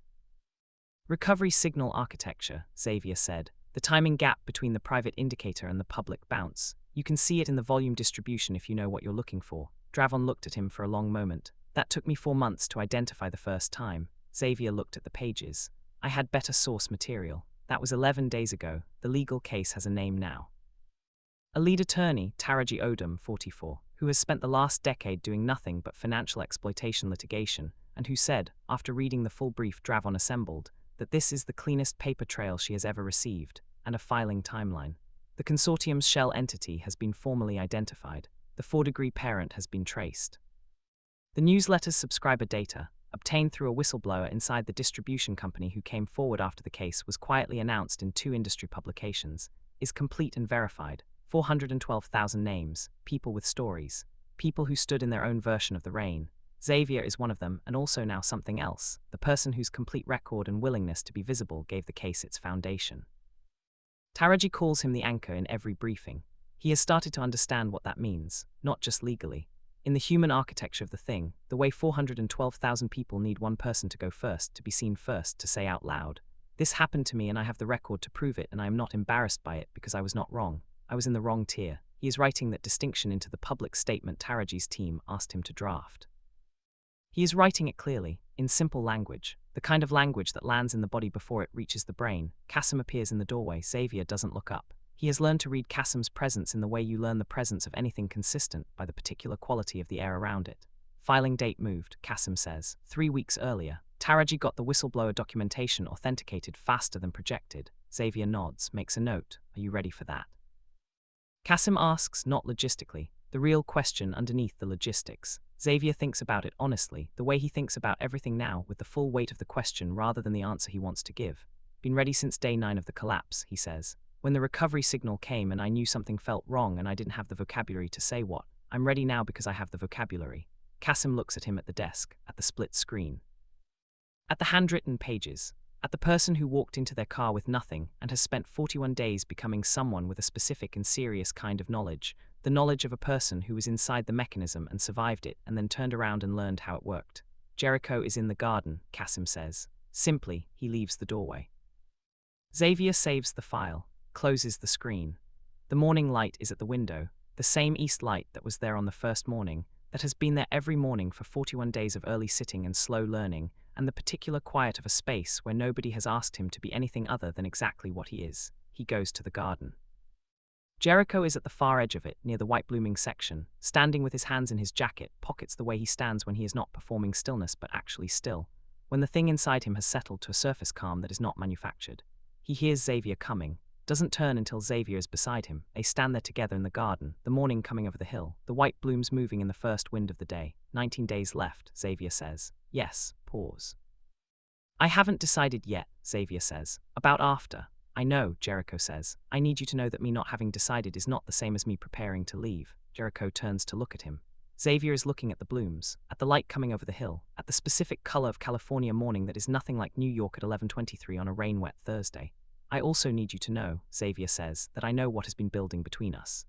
"Recovery signal architecture," Xavier said. "The timing gap between the private indicator and the public bounce. You can see it in the volume distribution if you know what you're looking for." Dravon looked at him for a long moment. "That took me 4 months to identify the first time." Xavier looked at the pages. "I had better source material. That was 11 days ago. The legal case has a name now." A lead attorney, Taraji Odom, 44, who has spent the last decade doing nothing but financial exploitation litigation, and who said, after reading the full brief Dravon assembled, that this is the cleanest paper trail she has ever received, and a filing timeline. The consortium's shell entity has been formally identified. The 4-degree parent has been traced. The newsletter's subscriber data, obtained through a whistleblower inside the distribution company who came forward after the case was quietly announced in 2 industry publications, is complete and verified. 412,000 names, people with stories, people who stood in their own version of the rain. Xavier is one of them, and also now something else, the person whose complete record and willingness to be visible gave the case its foundation. Taraji calls him the anchor in every briefing. He has started to understand what that means, not just legally. In the human architecture of the thing, the way 412,000 people need one person to go first, to be seen first, to say out loud, "This happened to me and I have the record to prove it and I am not embarrassed by it because I was not wrong. I was in the wrong tier." He is writing that distinction into the public statement Taraji's team asked him to draft. He is writing it clearly, in simple language, the kind of language that lands in the body before it reaches the brain. Kasim appears in the doorway. Xavier doesn't look up. He has learned to read Kasim's presence in the way you learn the presence of anything consistent by the particular quality of the air around it. "Filing date moved," Kasim says. 3 weeks earlier. Taraji got the whistleblower documentation authenticated faster than projected. Xavier nods, makes a note. "Are you ready for that?" Kasim asks, not logistically, the real question underneath the logistics. Xavier thinks about it honestly, the way he thinks about everything now, with the full weight of the question rather than the answer he wants to give. "Been ready since day 9 of the collapse," he says. "When the recovery signal came and I knew something felt wrong and I didn't have the vocabulary to say what. I'm ready now because I have the vocabulary." Kasim looks at him at the desk, at the split screen. At the handwritten pages. At the person who walked into their car with nothing and has spent 41 days becoming someone with a specific and serious kind of knowledge, the knowledge of a person who was inside the mechanism and survived it and then turned around and learned how it worked. "Jericho is in the garden," Kasim says. Simply, he leaves the doorway. Xavier saves the file, closes the screen. The morning light is at the window, the same east light that was there on the first morning, that has been there every morning for 41 days of early sitting and slow learning, and the particular quiet of a space where nobody has asked him to be anything other than exactly what he is. He goes to the garden. Jericho is at the far edge of it, near the white blooming section, standing with his hands in his jacket, pockets the way he stands when he is not performing stillness but actually still, when the thing inside him has settled to a surface calm that is not manufactured. He hears Xavier coming, doesn't turn until Xavier is beside him. They stand there together in the garden, the morning coming over the hill, the white blooms moving in the first wind of the day. 19 days left, Xavier says. Yes, pause. I haven't decided yet, Xavier says. About after. I know, Jericho says. I need you to know that me not having decided is not the same as me preparing to leave. Jericho turns to look at him. Xavier is looking at the blooms, at the light coming over the hill, at the specific color of California morning that is nothing like New York at 11:23 on a rain-wet Thursday. I also need you to know, Xavier says, that I know what has been building between us.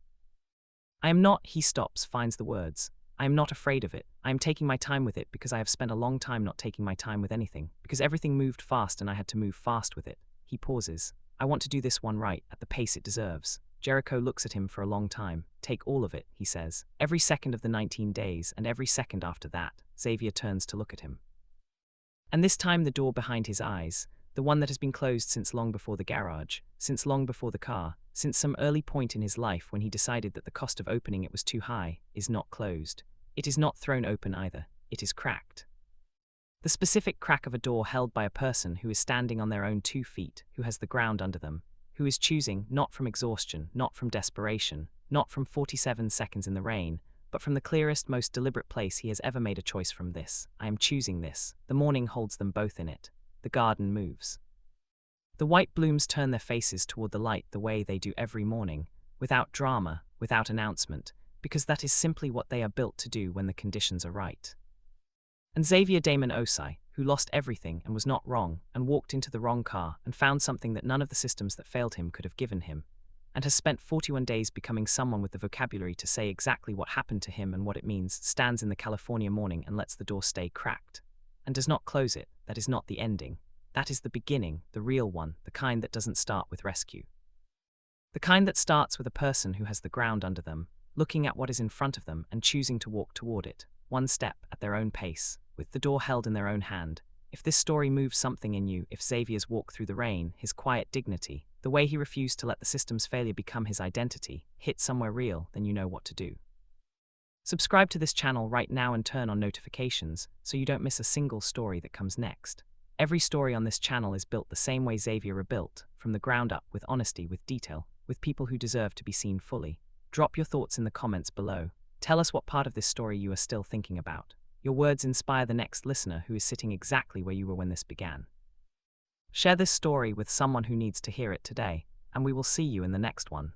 I am not, he stops, finds the words. I am not afraid of it. I am taking my time with it because I have spent a long time not taking my time with anything, because everything moved fast and I had to move fast with it. He pauses. I want to do this one right, at the pace it deserves. Jericho looks at him for a long time. Take all of it, he says. Every second of the 19 days, and every second after that. Xavier turns to look at him. And this time the door behind his eyes, the one that has been closed since long before the garage, since long before the car, since some early point in his life when he decided that the cost of opening it was too high, is not closed. It is not thrown open either. It is cracked. The specific crack of a door held by a person who is standing on their own 2 feet, who has the ground under them, who is choosing, not from exhaustion, not from desperation, not from 47 seconds in the rain, but from the clearest, most deliberate place he has ever made a choice from this. I am choosing this. The morning holds them both in it. The garden moves. The white blooms turn their faces toward the light the way they do every morning, without drama, without announcement, because that is simply what they are built to do when the conditions are right. And Xavier Damon Osai, who lost everything and was not wrong, and walked into the wrong car and found something that none of the systems that failed him could have given him, and has spent 41 days becoming someone with the vocabulary to say exactly what happened to him and what it means, stands in the California morning and lets the door stay cracked. And does not close it. That is not the ending. That is the beginning, the real one, the kind that doesn't start with rescue. The kind that starts with a person who has the ground under them, looking at what is in front of them and choosing to walk toward it, one step at their own pace, with the door held in their own hand. If this story moves something in you, if Xavier's walk through the rain, his quiet dignity, the way he refused to let the system's failure become his identity, hit somewhere real, then you know what to do. Subscribe to this channel right now and turn on notifications so you don't miss a single story that comes next. Every story on this channel is built the same way Xavier rebuilt, from the ground up, with honesty, with detail, with people who deserve to be seen fully. Drop your thoughts in the comments below. Tell us what part of this story you are still thinking about. Your words inspire the next listener who is sitting exactly where you were when this began. Share this story with someone who needs to hear it today, and we will see you in the next one.